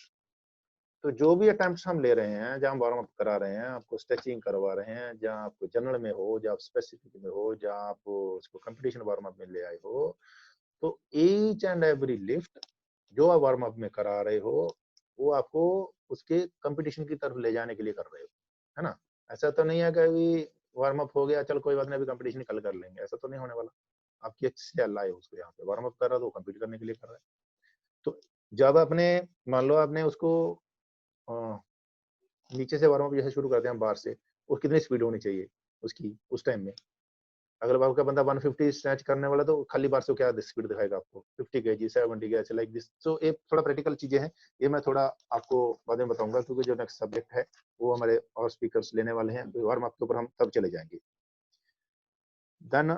तो जो भी अटेम्प्ट्स हम ले रहे हैं, जहाँ वार्म अप करा रहे हैं, आपको स्ट्रेचिंग करवा रहे हैं, जहाँ आपको जनरल में हो, जहाँ आप स्पेसिफिक में हो, जहाँ आप उसको कंपटीशन वार्म अप में ले आए हो, तो ईच एंड एवरी लिफ्ट जो आप वार्म अप में करा रहे हो वो आपको उसके कंपटीशन की तरफ ले जाने के लिए कर रहे हो, है ना। ऐसा तो नहीं है कि अभी वार्म अप हो गया, चल कोई बात नहीं, अभी कंपटीशन कल कर लेंगे, ऐसा तो नहीं होने वाला। आपकी अच्छे से अल्लाह है उसको, यहाँ पे वार्म अप कर रहा है तो कम्पीट करने के लिए कर रहा है। तो जब आपने मान लो आपने उसको नीचे से वार्म अप जैसे शुरू करते हैं बार से, वो कितनी स्पीड होनी चाहिए उसकी उस टाइम में। अगर आपका बंदा 150 स्नैच करने वाला तो खाली बार से क्या स्पीड दिखाएगा आपको, 50 केजी 70 के ऐसे लाइक दिस। सो ये थोड़ा प्रैक्टिकल चीजें हैं, ये मैं थोड़ा आपको बाद में बताऊंगा, क्योंकि जो नेक्स्ट सब्जेक्ट है वो हमारे और स्पीकर्स लेने वाले हैं, वार्म अप के ऊपर हम तब चले जाएंगे। देन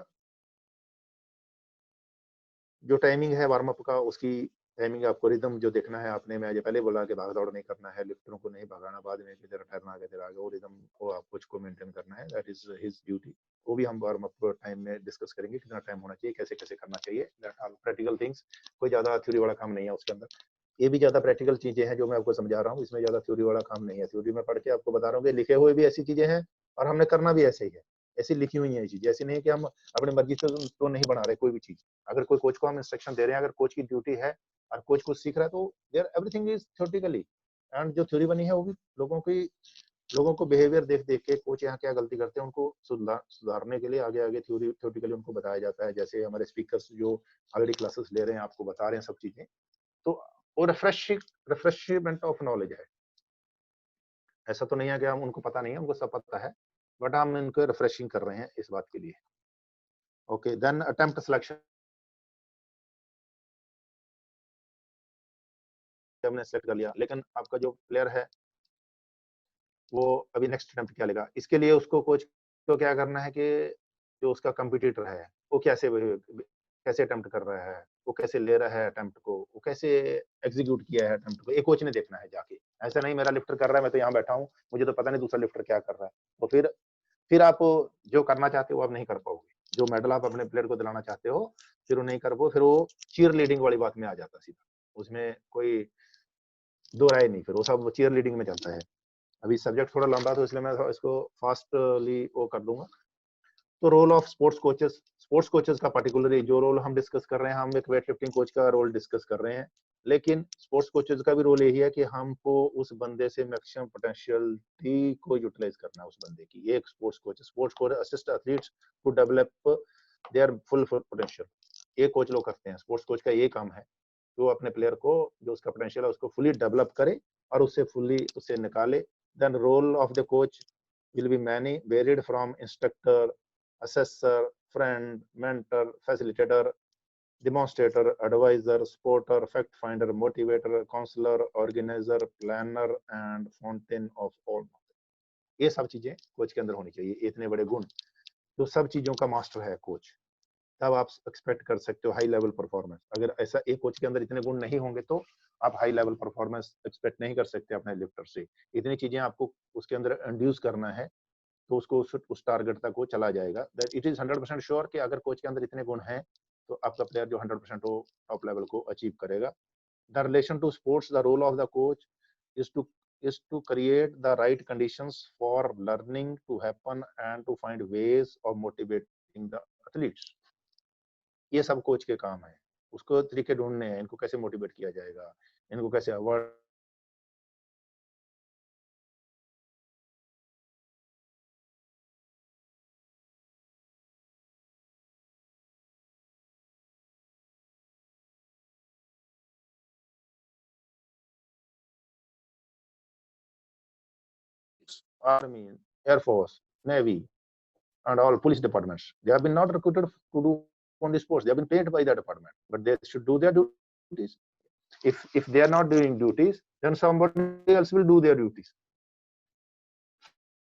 जो टाइमिंग है वार्म अप का, उसकी टाइमिंग आपको रिदम जो देखना है आपने, मैं पहले बोला कि भाग दौड़ नहीं करना है, लिफ्टरों को नहीं भगाना, बाद में कि तेरा टर्न आ गया, तेरा आ गया, वो रिदम को आपको उसको मेंटेन करना है, दैट इज हिज ड्यूटी। वो भी हम वार्म अप टाइम में डिस्कस करेंगे, कितना टाइम होना चाहिए, कैसे कैसे करना चाहिए, दैट आर प्रैक्टिकल थिंग्स। कोई ज्यादा थ्योरी वाला काम नहीं है उसके अंदर, ये भी ज्यादा प्रैक्टिकल चीजें हैं जो मैं आपको समझा रहा हूँ, इसमें ज्यादा थ्योरी वाला काम नहीं है। थ्योरी में पढ़ के आपको बता रहा हूँ कि लिखे हुए भी ऐसी चीजें हैं और हमने करना भी ऐसे ही है, ऐसी लिखी हुई है चीजें, ऐसी नहीं है कि हम अपनी मर्जी से तो नहीं बना रहे कोई भी चीज। अगर कोई कोच को हम इंस्ट्रक्शन दे रहे हैं, अगर कोच की ड्यूटी है और कोच कुछ सीख रहा है, तो there everything is theoretically, and जो थ्योरी बनी है वो भी लोगों को बिहेवियर देख देख के कोच यहाँ क्या गलती करते हैं उनको सुधारने के लिए आगे आगे थ्योरेटिकली उनको बताया जाता है। जैसे हमारे स्पीकर्स जो ऑलरेडी क्लासेस ले रहे हैं, आपको बता रहे हैं सब चीजें, तो वो रिफ्रेशमेंट ऑफ नॉलेज है। ऐसा तो नहीं है कि हम उनको पता नहीं है, उनको सब पता है, बट हम इनको रिफ्रेशिंग कर रहे हैं इस बात के लिए। ओके, देन अटेम्प्ट सिलेक्शन हमने सेलेक्ट कर लिया, लेकिन आपका जो प्लेयर है वो अभी नेक्स्ट अटेम्प्ट क्या लेगा, इसके लिए उसको कोच को क्या करना है कि जो उसका कंपटीटर है वो कैसे अटेम्प्ट कर रहा है, वो कैसे ले रहा है अटेम्प्ट को, वो कैसे एग्जीक्यूट किया है अटेम्प्ट को, ये कोच ने देखना है जाके। ऐसा नहीं मेरा लिफ्टर कर रहा है, मैं तो यहाँ बैठा हूँ, मुझे तो पता नहीं दूसरा लिफ्टर क्या कर रहा है। तो फिर आप जो करना चाहते हो आप नहीं कर पाओगे, जो मेडल आप अपने प्लेयर को दिलाना चाहते हो फिर वो नहीं कर पाओ, फिर वो चीयर लीडिंग वाली बात में आ जाता सीधा, उसमें कोई दो राय नहीं, फिर वो सब चीयर लीडिंग में चलता है। अभी सब्जेक्ट थोड़ा लंबा तो इसलिए मैं इसको फास्टली वो कर दूंगा। तो रोल ऑफ स्पोर्ट्स कोचेस का पर्टिकुलरली जो रोल हम डिस्कस कर रहे हैं, हम एक वेट लिफ्टिंग कोच का रोल डिस्कस कर रहे हैं, लेकिन स्पोर्ट्स कोचेस का भी रोल यही है कि हमको उस बंदे से मैक्सिमम पोटेंशियलिटी को यूटिलाइज करना है उस बंदे की। एक sports coach assist athletes to develop their full potential, ये कोच लोग करते हैं। स्पोर्ट्स कोच का ये काम है कि वो अपने प्लेयर को जो उसका पोटेंशियल है उसको फुली डेवलप करे और उससे निकाले। Then role of the coach will be many, varied from instructor, assessor, friend, mentor, facilitator, demonstrator, advisor, supporter, fact finder, motivator, counselor, organizer, planner and fountain of all knowledge। ये सब चीजें coach के अंदर होनी चाहिए, इतने बड़े गुण जो सब चीजों का मास्टर है कोच, तब आप एक्सपेक्ट कर सकते हो हाई लेवल परफॉर्मेंस। अगर ऐसा एक कोच के अंदर इतने गुण नहीं होंगे तो आप हाई लेवल परफॉर्मेंस एक्सपेक्ट नहीं कर सकते अपने लिफ्टर से। इतनी चीजें आपको उसके अंदर इंड्यूस करना है तो उसको उस टारगेट तक वो चला जाएगा। दैट इट इज 100% श्योर कि अगर कोच के अंदर इतने गुण हैं तो आपका प्लेयर जो 100% वो टॉप लेवल को अचीव करेगा। The relation to sports, the role of the coach is to create the right conditions for learning to happen and to find ways of motivating the athletes। ये सब coach के काम है, उसको तरीके ढूंढने हैं, इनको कैसे मोटिवेट किया जाएगा, इनको कैसे award army, air force, navy and all police departments. They have been not recruited to do only sports. They have been paid by the department, but they should do their duties. If they are not doing duties, then somebody else will do their duties.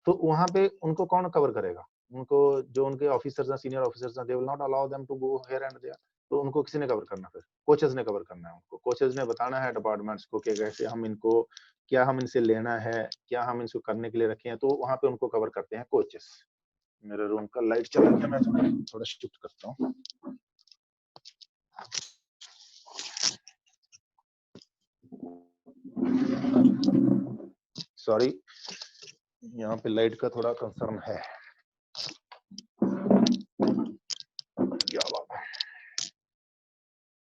तो वहां पे उनको कौन cover करेगा? उनको जो उनके officers हैं, सीनियर ऑफिसर्स हैं, they will not allow them to go here and there. तो उनको किसी ने कवर करना, फिर कोचेस ने कवर करना है उनको। कोचेस ने बताना है डिपार्टमेंट्स को कि कैसे हम इनको, क्या हम इनसे लेना है, क्या हम इनको करने के लिए रखे हैं, तो वहां पे उनको कवर करते हैं कोचेस। मेरे रूम का लाइट चला गया, मैं थोड़ा शिफ्ट करता हूँ। सॉरी, यहाँ पे लाइट का थोड़ा कंसर्न है।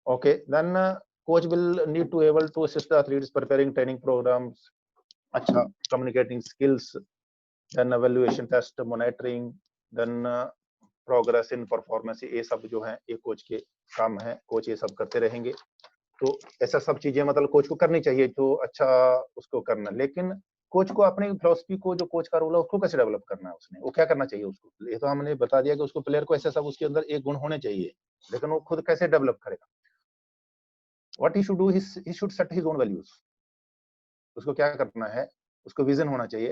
Okay, then coach will need to able to assist the athletes preparing training programs, अच्छा communicating skills, then evaluation test, monitoring, then progress in performance। ये सब जो है ये कोच के काम है, कोच ये सब करते रहेंगे। तो ऐसा सब चीजें मतलब कोच को करनी चाहिए जो अच्छा उसको करना। लेकिन कोच को अपनी फिलोसफी को, जो कोच का रोल है उसको कैसे डेवलप करना है, उसने वो क्या करना चाहिए उसको, ये तो हमने बता दिया कि उसको प्लेयर को ऐसे सब उसके अंदर एक गुण होने चाहिए, लेकिन वो खुद कैसे डेवलप करेगा। What he should do is he should set his own values। उसको क्या करना है, उसको विजन होना चाहिए।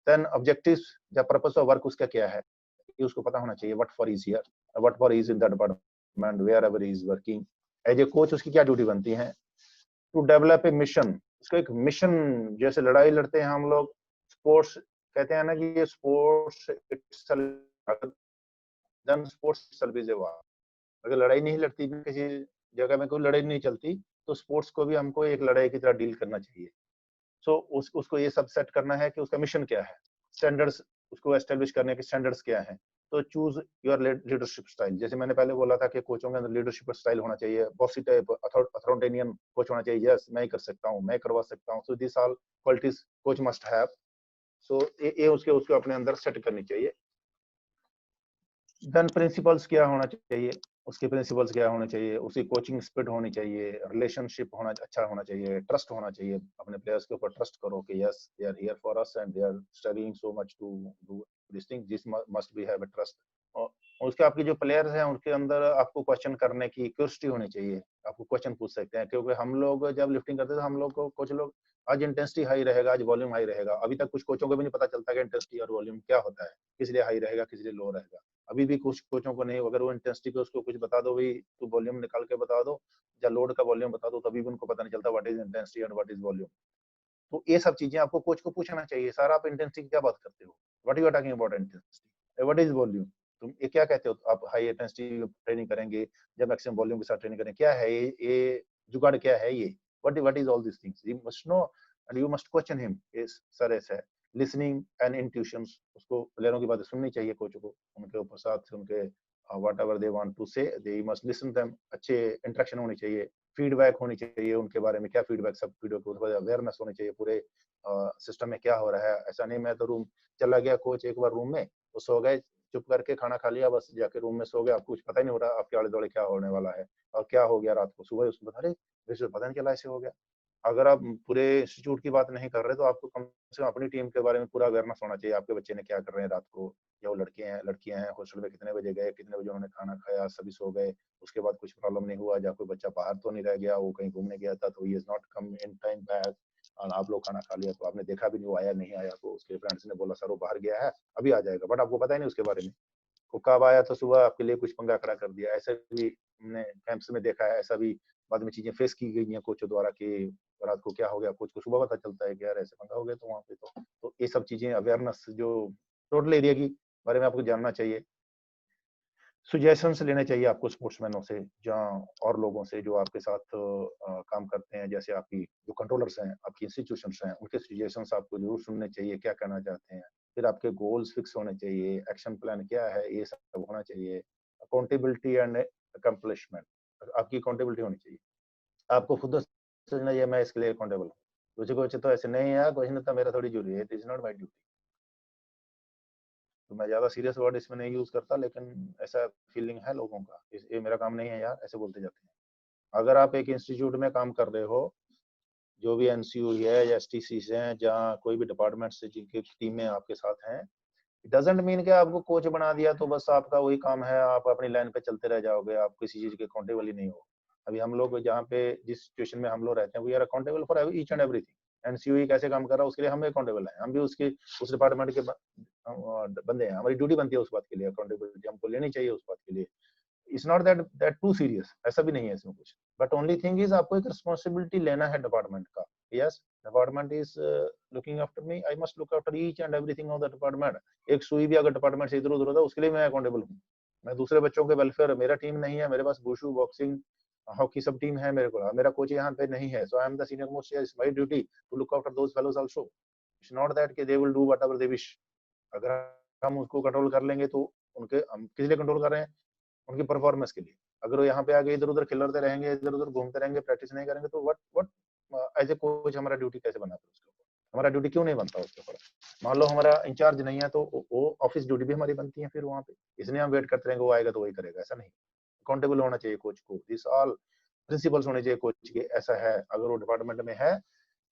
Then objectives, the purpose of work उसका क्या है, ये उसको पता होना चाहिए। What for is here, what for is in the department, wherever is working. As a coach उसकी क्या ड्यूटी बनती है, टू डेवलप ए मिशन। उसका एक मिशन, जैसे लड़ाई लड़ते हैं हम लोग, स्पोर्ट्स कहते हैं ना कि ये sports itself, then sports itself is a war. अगर लड़ाई नहीं लड़ती, किसी जगह में कोई लड़ाई नहीं चलती, तो स्पोर्ट्स को भी हमको एक लड़ाई की तरह डील करना चाहिए। सो उसको ये सब सेट करना है कि उसका मिशन क्या है, स्टैंडर्ड्स उसको एस्टेब्लिश करने के स्टैंडर्ड्स क्या है। तो चूज योर लीडरशिप स्टाइल। जैसे मैंने पहले बोला था कि कोचों के अंदर लीडरशिप स्टाइल होना चाहिए, बॉसी टाइप अथॉरिटेरियन कोच होना चाहिए। यस, मैं ही कर सकता हूँ, मैं करवा सकता हूँ। So this all qualities coach must have. So ये उसके अपने अंदर सेट करनी चाहिए। देन प्रिंसिपल्स क्या होना चाहिए, उसके प्रिंसिपल्स क्या होने चाहिए, उसकी कोचिंग स्पिरिट होनी चाहिए, रिलेशनशिप होना अच्छा होना चाहिए, ट्रस्ट होना चाहिए। अपने प्लेयर्स के ऊपर ट्रस्ट करो कि yes they are here for us and they are studying so much to do this thing, this must be have a trust उसके आपके जो प्लेयर्स हैं उनके अंदर आपको क्वेश्चन करने की क्यूरियोसिटी होनी चाहिए, आपको क्वेश्चन पूछ सकते हैं, क्योंकि हम लोग जब लिफ्टिंग करते थे हम लोग को कुछ लोग आज इंटेंसिटी हाई रहेगा, आज वॉल्यूम हाई रहेगा, अभी तक कुछ कोचों को भी नहीं पता चलता कि इंटेंसिटी और वॉल्यूम क्या होता है, किस लिए हाई रहेगा, किस लिए लो रहेगा। अभी भी कुछ कोचों को नहीं, अगर वो इंटेंसिटी पे उसको कुछ बता दो भाई, तू वॉल्यूम निकाल के बता दो या लोड का वॉल्यूम बता दो, तभी भी उनको पता नहीं चलता what is intensity and what is volume. तो ये सब चीजें आपको कोच को पूछना चाहिए, सर आप इंटेंसिटी की क्या बात करते हो, what you are talking about intensity, what is volume, तुम ये क्या कहते हो, आप हाई इंटेंसिटी ट्रेनिंग करेंगे जब मैक्सिमम वॉल्यूम के साथ ट्रेनिंग करें, क्या है ये जुगाड़ क्या है ये, what is all this things, you must know and you must question him. इस सर ऐसा है, लिसनिंग एंड इंट्यूशंस, उसको प्लेयरों की बातें सुननी चाहिए कोच को, उनके ऊपर साथ उनके whatever they want to say they must listen them, अच्छे इंटरेक्शन होनी चाहिए, फीडबैक होनी चाहिए उनके बारे में, क्या फीडबैक, सब फीडबैक के ऊपर अवेयरनेस होनी चाहिए पूरे सिस्टम में क्या हो रहा है। ऐसा नहीं मैं तो रूम चला गया कोच एक बार रूम में, वो सो गए, चुप करके खाना खा लिया, बस जाके रूम में सो गया, आपको कुछ पता ही नहीं हो रहा आपके आले दुआले क्या होने वाला है और क्या हो गया रात को, सुबह उसको बता, अरे मुझे तो पता नहीं चला ऐसे हो गया। अगर आप पूरे इंस्टीट्यूट की बात नहीं कर रहे तो आपको कम से कम अपनी टीम के बारे में पूरा अवेयरनेस होना चाहिए, आपके बच्चे ने क्या कर रहे हैं रात को, या वो लड़के हैं लड़कियां हैं, हॉस्टल में कितने बजे गए, कितने बजे उन्होंने खाना खाया, सभी सो गए, उसके बाद कुछ प्रॉब्लम नहीं हुआ, या कोई बच्चा बाहर तो नहीं रह गया, वो कहीं घूमने गया था तो ही is not come in time back, और आप लोग खाना खा लिया तो आपने देखा भी नहीं वो आया नहीं आया, तो उसके फ्रेंड्स ने बोला सर वो बाहर गया है अभी आ जाएगा, बट आपको पता ही नहीं उसके बारे में, वो कब आया तो सुबह आपके लिए कुछ पंगा खड़ा कर दिया। ऐसे भी हमने कैंप्स में देखा है, ऐसा भी बाद में चीजें फेस की गई हैं कोचों द्वारा कि रात को क्या हो गया, कोच को सुबह पता चलता है कि यार ऐसे पंगा हो गया, तो वहाँ पे तो ये सब चीजें अवेयरनेस जो टोटल एरिया की बारे में आपको जानना चाहिए, सुजेशंस लेने चाहिए आपको स्पोर्ट्समैनों से, जहाँ और लोगों से जो आपके साथ काम करते हैं, जैसे आपकी जो कंट्रोलर्स हैं, आपकी इंस्टीट्यूशंस हैं, उनके सजेशंस आपको जरूर सुनने चाहिए, क्या करना चाहते हैं, फिर आपके गोल्स फिक्स होने चाहिए, एक्शन प्लान क्या है, ये सब होना चाहिए, अकाउंटेबिलिटी एंड अकम्पलिशमेंट, आपकी अकाउंटेबिलिटी होनी चाहिए, आपको खुद सोचना चाहिए मैं इसके लिए अकाउंटेबल हूँ, कुछ कुछ तो ऐसे नहीं है, कुछ नहीं तो मेरा थोड़ी जरूरी है, it is not my duty. तो मैं ज्यादा सीरियस वर्ड इसमें नहीं यूज करता, लेकिन ऐसा फीलिंग है लोगों का, ये मेरा काम नहीं है यार, ऐसे बोलते जाते हैं। अगर आप एक इंस्टीट्यूट में काम कर रहे हो, जो भी एनसीयू है या एसटीसी हैं, जहाँ कोई भी डिपार्टमेंट से जिनकी टीमें आपके साथ हैं, इट डजंट मीन कि आपको कोच बना दिया तो बस आपका वही काम है, आप अपनी लाइन पे चलते रह जाओगे, आप किसी चीज के अकाउंटेबल ही नहीं हो। अभी हम लोग जहाँ पे जिस सिचुएशन में हम लोग रहते हैं, we are accountable for each and everything. NCU कैसे काम कर रहा है उसके लिए हम अकाउंटेबल हैं, हम भी उसके उस डिपार्टमेंट के बंदे हैं, हमारी ड्यूटी बनती है उस बात के लिए, अकाउंटेबिलिटी हमको लेनी चाहिए उस बात के लिए। It's not that too serious, ऐसा भी नहीं है इसमें कुछ, बट ओनली थिंग इज आपको एक रिस्पॉन्सिबिलिटी लेना है डिपार्टमेंट का। Yes, department is looking after me, I must look after each and everything of the department. एक सुई भी अगर डिपार्टमेंट से इधर उधर होता है उसके लिए मैं अकाउंटेबल हूँ। मैं दूसरे बच्चों के वेलफेयर, मेरा टीम नहीं है, मेरे पास वुशु, बॉक्सिंग, हॉकी सब टीम है मेरे को, मेरा कोच यहाँ पे नहीं है, so I am the senior most, it's my duty to look after those fellows also. It's not that कि they will do whatever they wish. अगर हम उसको कंट्रोल कर लेंगे तो उनके, हम किस लिए कंट्रोल कर रहे हैं, उनकी परफॉर्मेंस के लिए। अगर वो यहाँ पे आके इधर उधर खिलरते रहेंगे, इधर उधर घूमते रहेंगे, प्रैक्टिस नहीं करेंगे, तो what what as a coach हमारा ड्यूटी कैसे बना फिर उसके ऊपर, हमारा ड्यूटी क्यों नहीं बनता उसके ऊपर। मान लो हमारा इंचार्ज नहीं है तो वो ऑफिस ड्यूटी भी हमारी बनती है फिर वहाँ पे, इसलिए हम वेट करते रहेंगे वो आएगा तो वही करेगा, ऐसा नहीं। अकाउंटेबल होना चाहिए कोच को, दिस ऑल प्रिंसिपल्स होने चाहिए कोच के, ऐसा है अगर वो डिपार्टमेंट में है,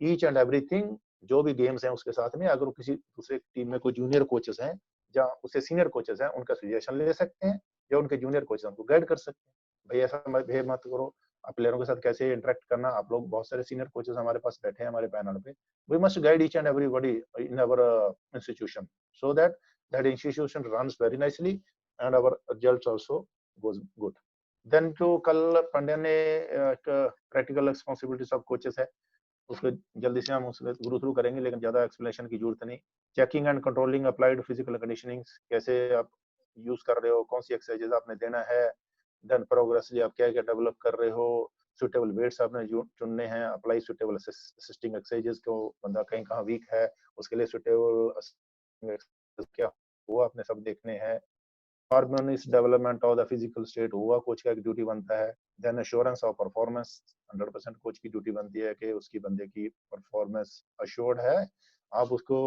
ईच एंड एवरीथिंग जो भी गेम्स हैं उसके साथ में, अगर वो किसी दूसरे टीम में कोई जूनियर कोचेस हैं या उससे सीनियर कोचेस हैं, उनका सजेशन ले सकते हैं, या उनके जूनियर कोचेस उनको गाइड कर सकते हैं, भाई ऐसा बिहेव मत करो, आप प्लेयरों के साथ कैसे इंटरेक्ट करना, आप लोग बहुत सारे सीनियर कोचेस हमारे पास बैठे हैं हमारे पैनल पे, we must guide each and everybody in our institution, so that that institution runs very nicely and our results also goes good. Then जो कल पंड्या ने एक प्रैक्टिकल रिस्पांसिबिलिटीज ऑफ कोचेस है, उसको जल्दी से हम उसमें गुरु थ्रू करेंगे, लेकिन ज्यादा एक्सप्लेनेशन की जरूरत नहीं। Checking and controlling applied physical conditioning, कैसे आप यूज कर रहे हो, कौन सी एक्सरसाइजेज आपने देना है, देन प्रोग्रेसली आप क्या क्या डेवलप कर रहे हो, सुटेबल वेट्स आपने चुनने हैं, अप्लाई सुटेबल असिस्टिंग एक्सरसाइजेज को, बंदा कहीं कहाँ वीक है उसके लिए सुटेबल क्या वो आपने सब देखने हैं। Harmonious development of the physical state हुआ कोच का एक ड्यूटी बनता है। Then assurance of performance, 100% coach की ड्यूटी बनती है कि उसकी बंदे की परफॉर्मेंस अश्योर्ड है। आप उसको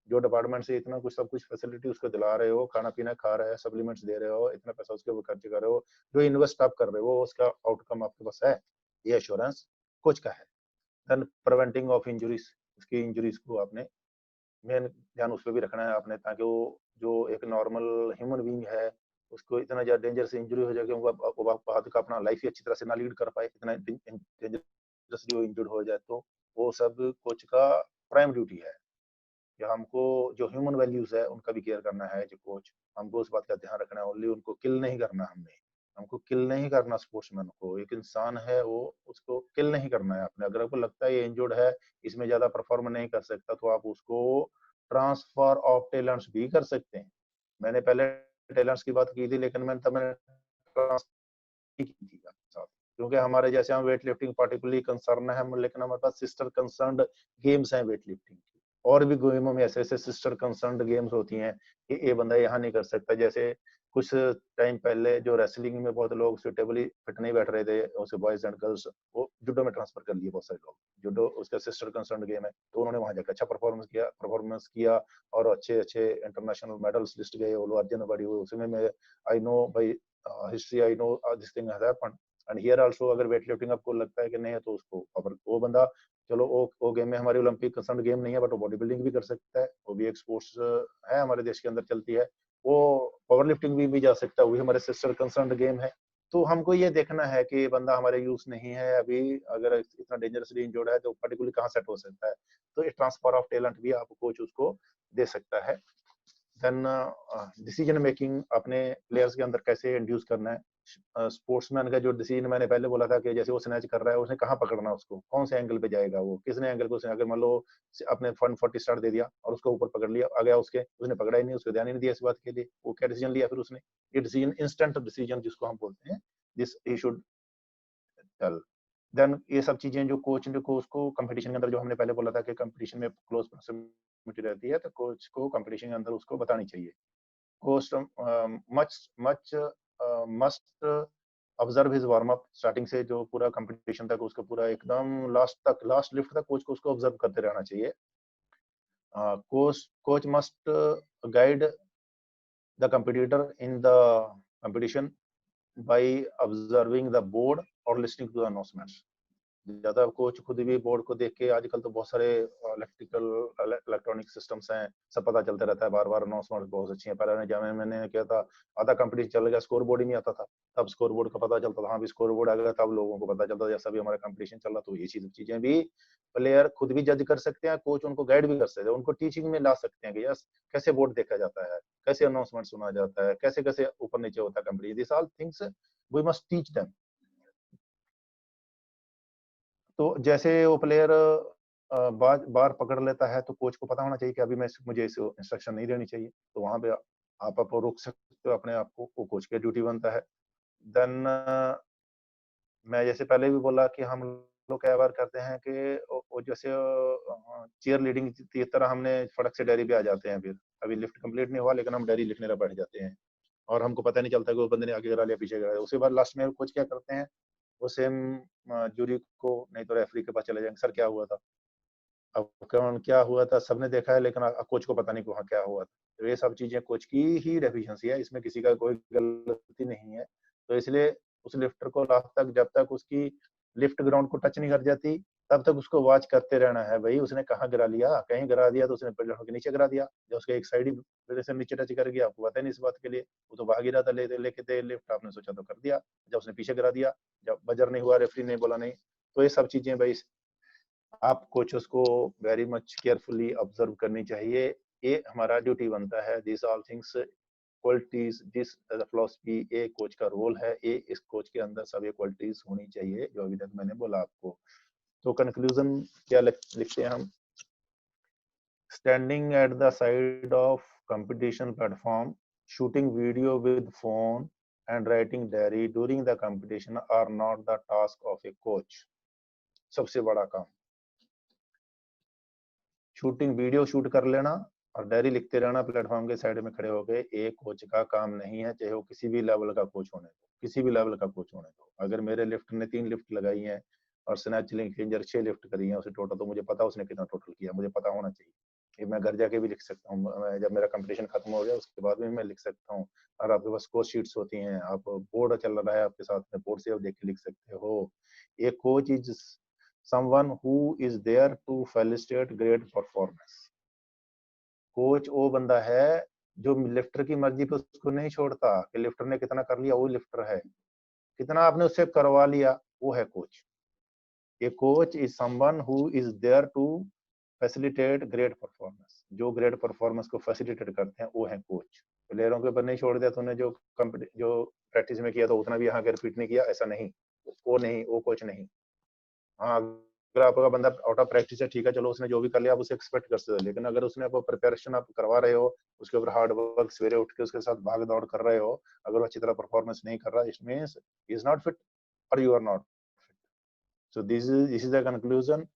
जो डिपार्टमेंट से इतना कुछ सब कुछ फैसिलिटी उसको दिला रहे हो, खाना पीना खा रहे हो, सप्लीमेंट्स दे रहे हो, इतना पैसा उसके ऊपर खर्च कर रहे हो, जो इन्वेस्ट आप कर रहे हो उसका आउटकम आपके पास है, ये एश्योरेंस कोच का है। देन प्रिवेंटिंग ऑफ इंजुरीज, उसकी इंजुरीज को आपने मेन ध्यान उस पर भी रखना है आपने, ताकि वो जो एक नॉर्मल ह्यूमन बीइंग है उसको इतना ज्यादा डेंजर से इंजरी हो जाए कि वो बाद का अपना लाइफ ही अच्छी तरह से ना लीड कर पाए, इतना डेंजरसली वो इंजर्ड हो जाए। तो वो सब कोच का प्राइम ड्यूटी है कि हमको जो ह्यूमन वैल्यूज है उनका भी केयर करना है। जो कोच, हमको उस बात का ध्यान रखना है, ओनली उनको किल नहीं करना। हमको किल नहीं करना स्पोर्ट्समैन को। एक इंसान है वो, उसको किल नहीं करना है आपने। अगर आपको लगता है ये इंजर्ड है, इसमें ज्यादा परफॉर्म नहीं कर सकता, तो आप उसको ट्रांसफर ऑफ टैलेंट्स भी कर सकते हैं। मैंने पहले टैलेंट्स की बात की थी, लेकिन मैंने की थी आपके साथ, क्योंकि हमारे जैसे हम वेट लिफ्टिंग पार्टिकुलरली कंसर्न है हम, लेकिन हमारे पास सिस्टर कंसर्न्ड गेम्स हैं वेट लिफ्टिंग की। और भी गेमों में ऐसे ऐसे सिस्टर कंसर्न्ड गेम्स होती हैं कि ये बंदा यहाँ नहीं कर सकता। जैसे कुछ टाइम पहले जो रेसलिंग में बहुत लोग सुटेबली फिट नहीं बैठ रहे थे, उसे बॉयज एंड गर्ल्स, वो जुडो में ट्रांसफर कर लिए बहुत सारे लोग। जुडो उसका सिस्टर कंसर्न्ड गेम है, तो उन्होंने वहां जाकर अच्छा परफॉर्मेंस किया और अच्छे अच्छे इंटरनेशनल मेडल्स लिस्ट गए। वो अर्जुन बड़ी हुई उसमें मैं आई नो भाई history, I know this thing has happened. And here also अगर वेट लिफ्टिंग आपको लगता है कि नहीं है, तो उसको अगर वो बंदा, चलो वो गेम में हमारी ओलंपिक कंसर्न गेम नहीं है, बट वो बॉडी बिल्डिंग भी कर सकता है, वो भी एक स्पोर्ट्स है हमारे देश के अंदर चलती है। वो पावर लिफ्टिंग भी जा सकता है, वो भी हमारे सिस्टर कंसर्न गेम है। तो हमको ये देखना है कि ये बंदा हमारे यूज नहीं है अभी, अगर इतना डेंजरसली इंजर्ड है तो पर्टिकुलरली कहाँ सेट हो सकता है। तो ये ट्रांसफर ऑफ टैलेंट भी आप कोच उसको दे सकता है। देन डिसीजन मेकिंग अपने प्लेयर्स के अंदर कैसे इंड्यूस करना है। स्पोर्ट्समैन का जो डिसीजन मैंने पहले बोला था कि जैसे वो स्नैच कर रहा है, उसने कहाँ पकड़ना, उसको कौन से एंगल पे जाएगा, वो किसने एंगल को, अगर मान लो अपने 140 स्टार्ट दे दिया और उसको ऊपर पकड़ लिया, आ गया उसके, उसने पकड़ा ही नहीं, उसको ध्यान ही नहीं दिया इस बात के लिए, वो क्या डिसीजन लिया फिर उसने। ये डिसीजन इंस्टेंट डिसीजन जिसको हम बोलते हैं, this he should tell. Then ये सब चीजें जो कोच को उसको कंपटीशन के अंदर, जो हमने पहले बोला था कि कंपटीशन में क्लोज प्रॉक्सिमिटी रहती है, तो कोच को कंपटीशन के अंदर उसको बतानी चाहिए। Coach much must observe his warm up, starting से जो पूरा कंपटीशन तक उसका पूरा एकदम लास्ट तक, लास्ट लिफ्ट तक कोच को उसको ऑब्जर्व करते रहना चाहिए। Coach must guide the competitor in the competition by observing the board or listening to the announcements। ज्यादा कोच खुद भी बोर्ड को देख के, आजकल तो बहुत सारे इलेक्ट्रॉनिक सिस्टम्स हैं, सब पता चलता रहता है, बार बार अनाउंसमेंट बहुत अच्छी है। पहले जब मैंने किया था, आधा कंपटीशन चल गया, स्कोर बोर्ड ही नहीं आता था, तब स्कोर बोर्ड का पता चलता था। हाँ भी स्कोर बोर्ड आ गया, तब लोगों को पता चलता जैसा भी हमारा कंपटीशन चल रहा। तो ये चीजें भी प्लेयर खुद भी जज कर सकते हैं, कोच उनको गाइड भी कर सकते हैं, उनको टीचिंग में ला सकते हैं कि यस कैसे बोर्ड देखा जाता है, कैसे अनाउंसमेंट सुना जाता है, कैसे कैसे ऊपर नीचे होता है competition. This all things we must teach them. तो जैसे वो प्लेयर बार बार पकड़ लेता है, तो कोच को पता होना चाहिए कि अभी मुझे इसे इंस्ट्रक्शन नहीं देनी चाहिए, तो वहां पे आप रोक सकते हो अपने आप को, वो कोच की ड्यूटी बनता है। देन मैं जैसे पहले भी बोला कि हम लोग क्या बार करते हैं कि वो जैसे चीयर लीडिंग की तरह हमने फटक से डायरी पे आ जाते हैं। फिर अभी लिफ्ट कंप्लीट नहीं हुआ, लेकिन हम डायरी लिखने बैठ जाते हैं और हमको पता नहीं चलता कि वो बंदे ने आगे गिरा लिया पीछे गिरा लिया। उसके बाद लास्ट में कोच क्या करते हैं, वो सेम जूरी को नहीं तो रेफरी के पास चले जाएंगे, सर क्या हुआ था। अब कौन क्या हुआ था सबने देखा है, लेकिन कोच को पता नहीं कि वहाँ क्या हुआ था। तो ये सब चीजें कोच की ही डेफिशिएंसी है, इसमें किसी का कोई गलती नहीं है। तो इसलिए उस लिफ्टर को लास्ट तक, जब तक उसकी लिफ्ट ग्राउंड को टच नहीं कर जाती, तब तक उसको वॉच करते रहना है। भाई उसने कहाँ गिरा लिया, कहीं गिरा दिया तो उसने पेड़ के नीचे गिरा दिया, जब उसके एक साइड ही से नीचे टच कर गया, आपको पता नहीं इस बात के लिए, वो तो भाग गिरा था लेके थे लिफ्ट, आपने सोचा तो कर दिया। जब उसने पीछे गिरा दिया, जब बजर नहीं हुआ, रेफरी ने बोला नहीं। तो ये सब चीजें भाई आप कोचेस को वेरी मच केयरफुली ऑब्जर्व करनी चाहिए। ये हमारा ड्यूटी बनता है। This all things qualities, this as a philosophy, ये कोच का रोल है। ये इस कोच के अंदर सब ये क्वालिटीज होनी चाहिए जो अभी तक मैंने बोला आपको। तो कंक्लूजन क्या लिखते हैं हम, standing at the side of competition platform, shooting video with phone and writing diary during the competition are not the task of a coach. सबसे बड़ा काम शूटिंग वीडियो शूट कर लेना और डायरी लिखते रहना प्लेटफॉर्म के साइड में खड़े होके, एक कोच का काम नहीं है, चाहे वो किसी भी लेवल का कोच होने दो, किसी भी लेवल का कोच होने दो। अगर मेरे लिफ्ट ने 3 लिफ्ट लगाई हैं और स्नैच लिंजर 6 लिफ्ट करी है उसने टोटल, तो मुझे पता उसने कितना टोटल किया, मुझे पता होना चाहिए। ये मैं घर जाके भी लिख सकता हूँ, जब मेरा कंपटीशन खत्म हो गया उसके बाद भी मैं लिख सकता हूँ। और आपके पास स्कोर शीट्स होती हैं, आप बोर्ड चल रहा है आपके साथ में, बोर्ड से आप देख के लिख सकते हो। एक coach is someone who is there to facilitate great performance। Coach वो बंदा है जो लिफ्टर की मर्जी पे उसको नहीं छोड़ता कि लिफ्टर ने कितना कर लिया वो लिफ्टर है, कितना आपने उससे करवा लिया वो है coach. A coach is someone who is there to facilitate great performance. जो ग्रेट परफॉर्मेंस को फैसिलिटेट करते हैं वो है कोच। प्लेयरों के ऊपर नहीं छोड़ दिया तूने, जो प्रैक्टिस में किया तो उतना भी यहाँ के रिपीट नहीं किया, ऐसा नहीं, वो कोच नहीं। हाँ, अगर आपका बंदा आउट ऑफ प्रैक्टिस है, ठीक है, चलो उसने जो भी कर लिया आप उसे एक्सपेक्ट कर सकते हो, लेकिन अगर उसने आपको प्रिपरेशन आप करवा रहे हो, उसके ऊपर हार्ड वर्क, सवेरे उठ के उसके साथ भाग दौड़ कर रहे हो, अगर वो अच्छी तरह परफॉर्मेंस नहीं कर रहा, it means he is not fit और you are not fit. So this is the conclusion.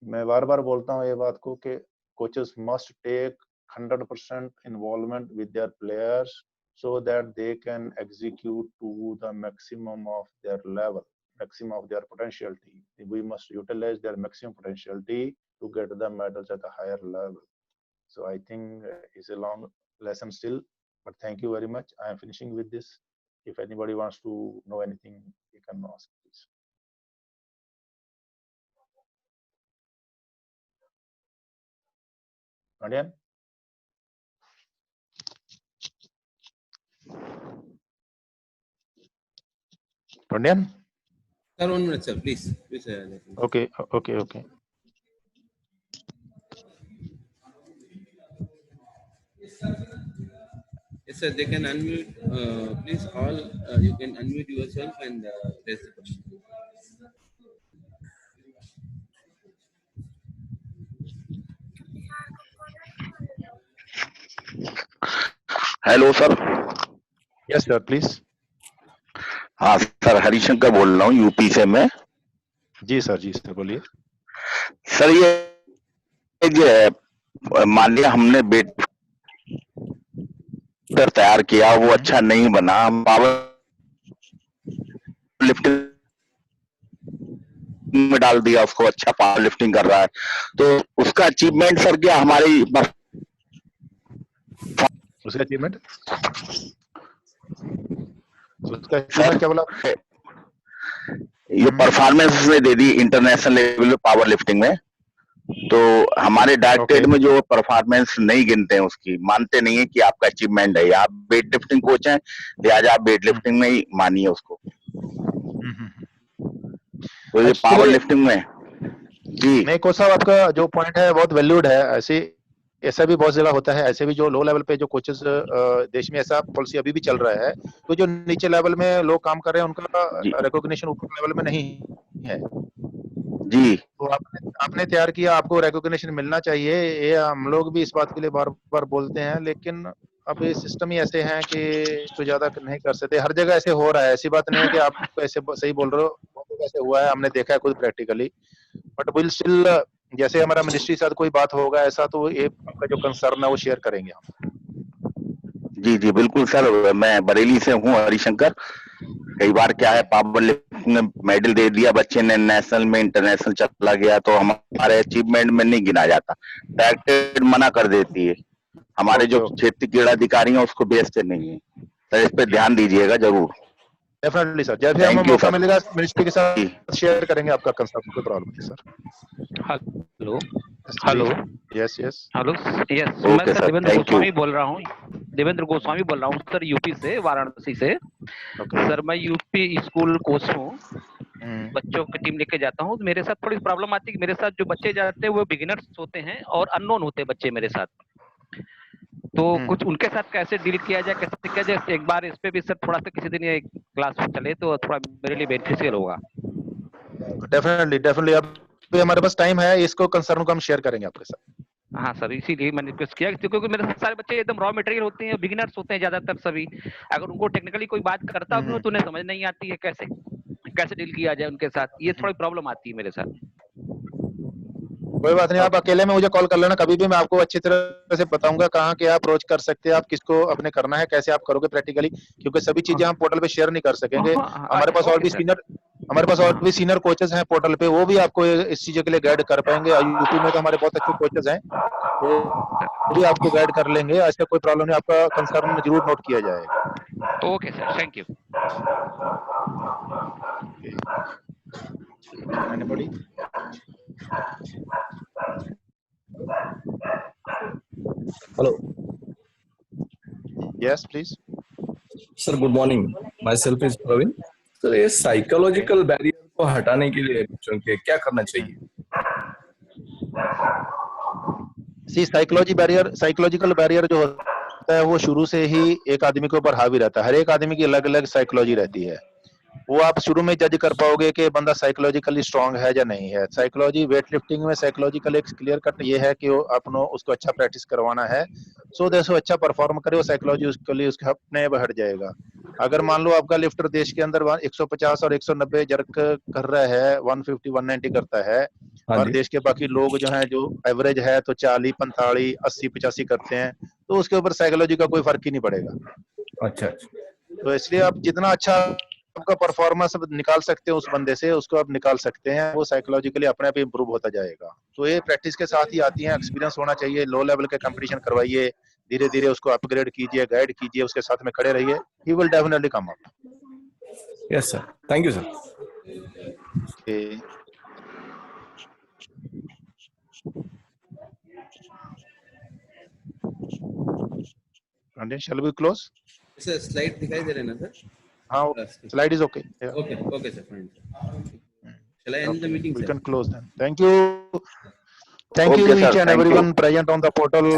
मैं बार बार बोलता हूँ ये बात को कि coaches must take 100% involvement with their players so that they can execute to the maximum of their level, maximum of their potentiality. We must utilize their maximum potentiality to get the medals at a higher level. So I think it's a long lesson still, but thank you very much. I am finishing with this. If anybody wants to know anything, you can ask, please. Nadian? Nadian? Sir, 1 minute, sir, please. Okay. Yes, sir, they can unmute. Please, all you can unmute yourself and raise the question. Hello sir. Yes sir, please. हाँ sir, Harishankar बोल रहा हूँ UP से मैं। जी sir बोलिए। Sir ये मान लिया हमने बेट तैयार किया, वो अच्छा नहीं बना, हम पावर लिफ्टिंग में डाल दिया उसको, अच्छा पावर लिफ्टिंग कर रहा है, तो उसका अचीवमेंट सर क्या हमारी उसका अचीवमेंट क्या बोला? ये परफॉर्मेंस उसने दे दी इंटरनेशनल लेवल पे पावर लिफ्टिंग में, तो हमारे डायरेक्टेड में जो परफॉर्मेंस नहीं गिनते हैं, उसकी मानते नहीं है कि आपका अचीवमेंट है, आप वेट लिफ्टिंग कोच हैं, लिहाजा आप वेट लिफ्टिंग में ही मानिए उसको। तो ये पावर लिफ्टिंग में जी नहीं कोच साहब, आपका जो पॉइंट है बहुत वैल्यूड है। ऐसा भी बहुत जगह होता है, ऐसे भी जो लो लेवल पे जो कोचेस देश में ऐसा पॉलिसी अभी भी चल रहा है, तो जो नीचे लेवल में लोग काम कर रहे हैं उनका रिकॉग्निशन ऊपर लेवल में नहीं है जी। तो आपने तैयार किया, आपको रिकॉग्निशन मिलना चाहिए। ये हम लोग भी इस बात के लिए बार बार बोलते हैं, लेकिन अब ये सिस्टम ही ऐसे हैं कि इसको ज्यादा नहीं कर सकते। हर जगह ऐसे हो रहा है, ऐसी बात नहीं है कि आप ऐसे सही बोल रहे हो, बहुत जगह ऐसे हुआ है, हमने देखा है खुद प्रैक्टिकली। बट विल स्टिल, जैसे हमारा मिनिस्ट्री के साथ कोई बात होगा ऐसा, तो ये आपका जो कंसर्न है वो शेयर करेंगे हम। जी जी बिल्कुल सर, मैं बरेली से हूँ हरिशंकर। कई बार क्या है, पावर लिफ्टिंग में मेडल दे दिया बच्चे ने, नेशनल में इंटरनेशनल चला गया, तो हमारे अचीवमेंट में नहीं गिना जाता, डायरेक्टेड मना कर देती है। हमारे जो क्षेत्रीय क्रीड़ा अधिकारी हैं उसको बेचते नहीं है। सर इस पे ध्यान दीजिएगा जरूर। डेफिनेटली सर, जैसे हमें मौका मिलेगा मिनिस्ट्री के साथ शेयर करेंगे आपका कंसर्न, कोई प्रॉब्लम नहीं sir. Hello yes hello yes, मैं सर देवेंद्र गोस्वामी बोल रहा हूँ सर, यूपी से, वाराणसी से। सर मैं यूपी स्कूल कोच हूँ, बच्चों की टीम लेके जाता हूँ। मेरे साथ थोड़ी प्रॉब्लम आती है, मेरे साथ जो बच्चे जाते हैं वो बिगिनर्स होते हैं और अननोन होते हैं बच्चे मेरे साथ, तो कुछ उनके साथ कैसे डील किया जाए, कैसे किया जाए, एक बार इस पे भी सर थोड़ा सा किसी दिन ये क्लास चले तो थोड़ा मेरे लिए बेनिफिशियल होगा। डेफिनेटली अब हमारे पास टाइम है, इसको कंसर्न को हम शेयर करेंगे आपके साथ। हाँ सर, इसीलिए मैंने रिक्वेस्ट किया, क्योंकि मेरे साथ सारे बच्चे एकदम रॉ मटेरियल होते हैं, बिगिनर्स होते हैं ज्यादातर सभी। अगर उनको टेक्निकली कोई बात करता भी हो तो उन्हें समझ नहीं आती है कैसे डील किया जाए उनके साथ, ये थोड़ी प्रॉब्लम आती है मेरे साथ। कोई बात नहीं, आप अकेले में मुझे कॉल कर लेना कभी भी, मैं आपको अच्छी तरह से बताऊंगा कहाँ क्या अप्रोच कर सकते हैं आप, किसको अपने करना है, कैसे आप करोगे प्रैक्टिकली, क्योंकि सभी चीजें हम पोर्टल पे शेयर नहीं कर सकेंगे। हमारे पास और भी सीनियर कोचेस हैं पोर्टल पे, वो भी आपको इस चीजों के लिए गाइड कर पाएंगे। यूपी में तो हमारे बहुत अच्छे कोचेस हैं, वो भी आपको गाइड कर लेंगे, ऐसा कोई प्रॉब्लम नहीं, आपका कंसर्न जरूर नोट किया जाएगा। Okay sir, thank you. Anybody? Hello Yes, please. Sir good morning, myself is Praveen. Sir ये साइकोलॉजिकल बैरियर को हटाने के लिए बच्चों के क्या करना चाहिए? सी साइकोलॉजिकल बैरियर जो होता है वो शुरू से ही एक आदमी के ऊपर हावी रहता है। हर एक आदमी की अलग अलग साइकोलॉजी रहती है। वो आप शुरू में जज कर पाओगे कि बंदा साइकोलॉजिकली स्ट्रांग है या नहीं है। साइकोलॉजी वेट लिफ्टिंग में साइकोलॉजिकल एक क्लियर कट ये है कि वो अपनो उसको अच्छा प्रैक्टिस करवाना है, सो दैट वो अच्छा परफॉर्म करे, वो साइकोलॉजी उसके लिए उसके अपने आप हट जाएगा। अगर मान लो आपका लिफ्टर देश के अंदर 150 और 190 जर्क कर रहा है, 150 190 करता है, और देश के बाकी लोग जो हैं जो एवरेज है तो 40 45 80 85 करते हैं, तो उसके ऊपर साइकोलॉजी का कोई फर्क ही नहीं पड़ेगा। अच्छा, तो इसलिए आप जितना अच्छा आपका परफॉर्मेंस निकाल सकते हो उस बंदे से, उसको आप निकाल सकते हैं, वो साइकोलॉजिकली अपने आप इंप्रूव होता जाएगा। तो ये प्रैक्टिस के साथ ही आती है, एक्सपीरियंस होना चाहिए। लो लेवल के कंपटीशन करवाइए, धीरे धीरे उसको अपग्रेड कीजिए, गाइड कीजिए, उसके साथ में खड़े रहिए, he will definitely come up. Yes sir, thank you sir. Shall we close? Sir slide दिखाई दे रहे हैं ना सर? हाँ, slide is okay. Yeah. Okay sir, fine. Shall I end the meeting, We sir? can close then. Thank you. Thank you Okay, sir. each and Thank everyone you. present on the portal.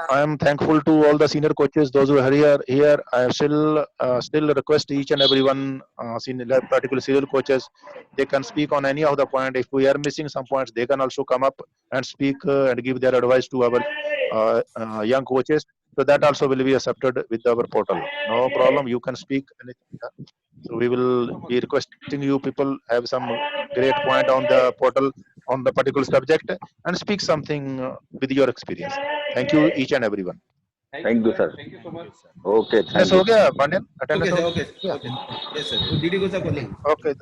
I am thankful to all the senior coaches, those who are here. I still request each and everyone, particularly serial coaches, they can speak on any of the point. If we are missing some points, they can also come up and speak and give their advice to our young coaches. So that also will be accepted with our portal. No problem. You can speak anything. So we will be requesting you people have some great point on the portal on the particular subject and speak something with your experience. Thank you each and everyone. Thank you, sir. Thank you so much. Okay, thank Attendance you. हो गया Pandyan? Okay Attendance sir, हो okay. गया? Yes sir. DD को सब बोलेंगे. Okay.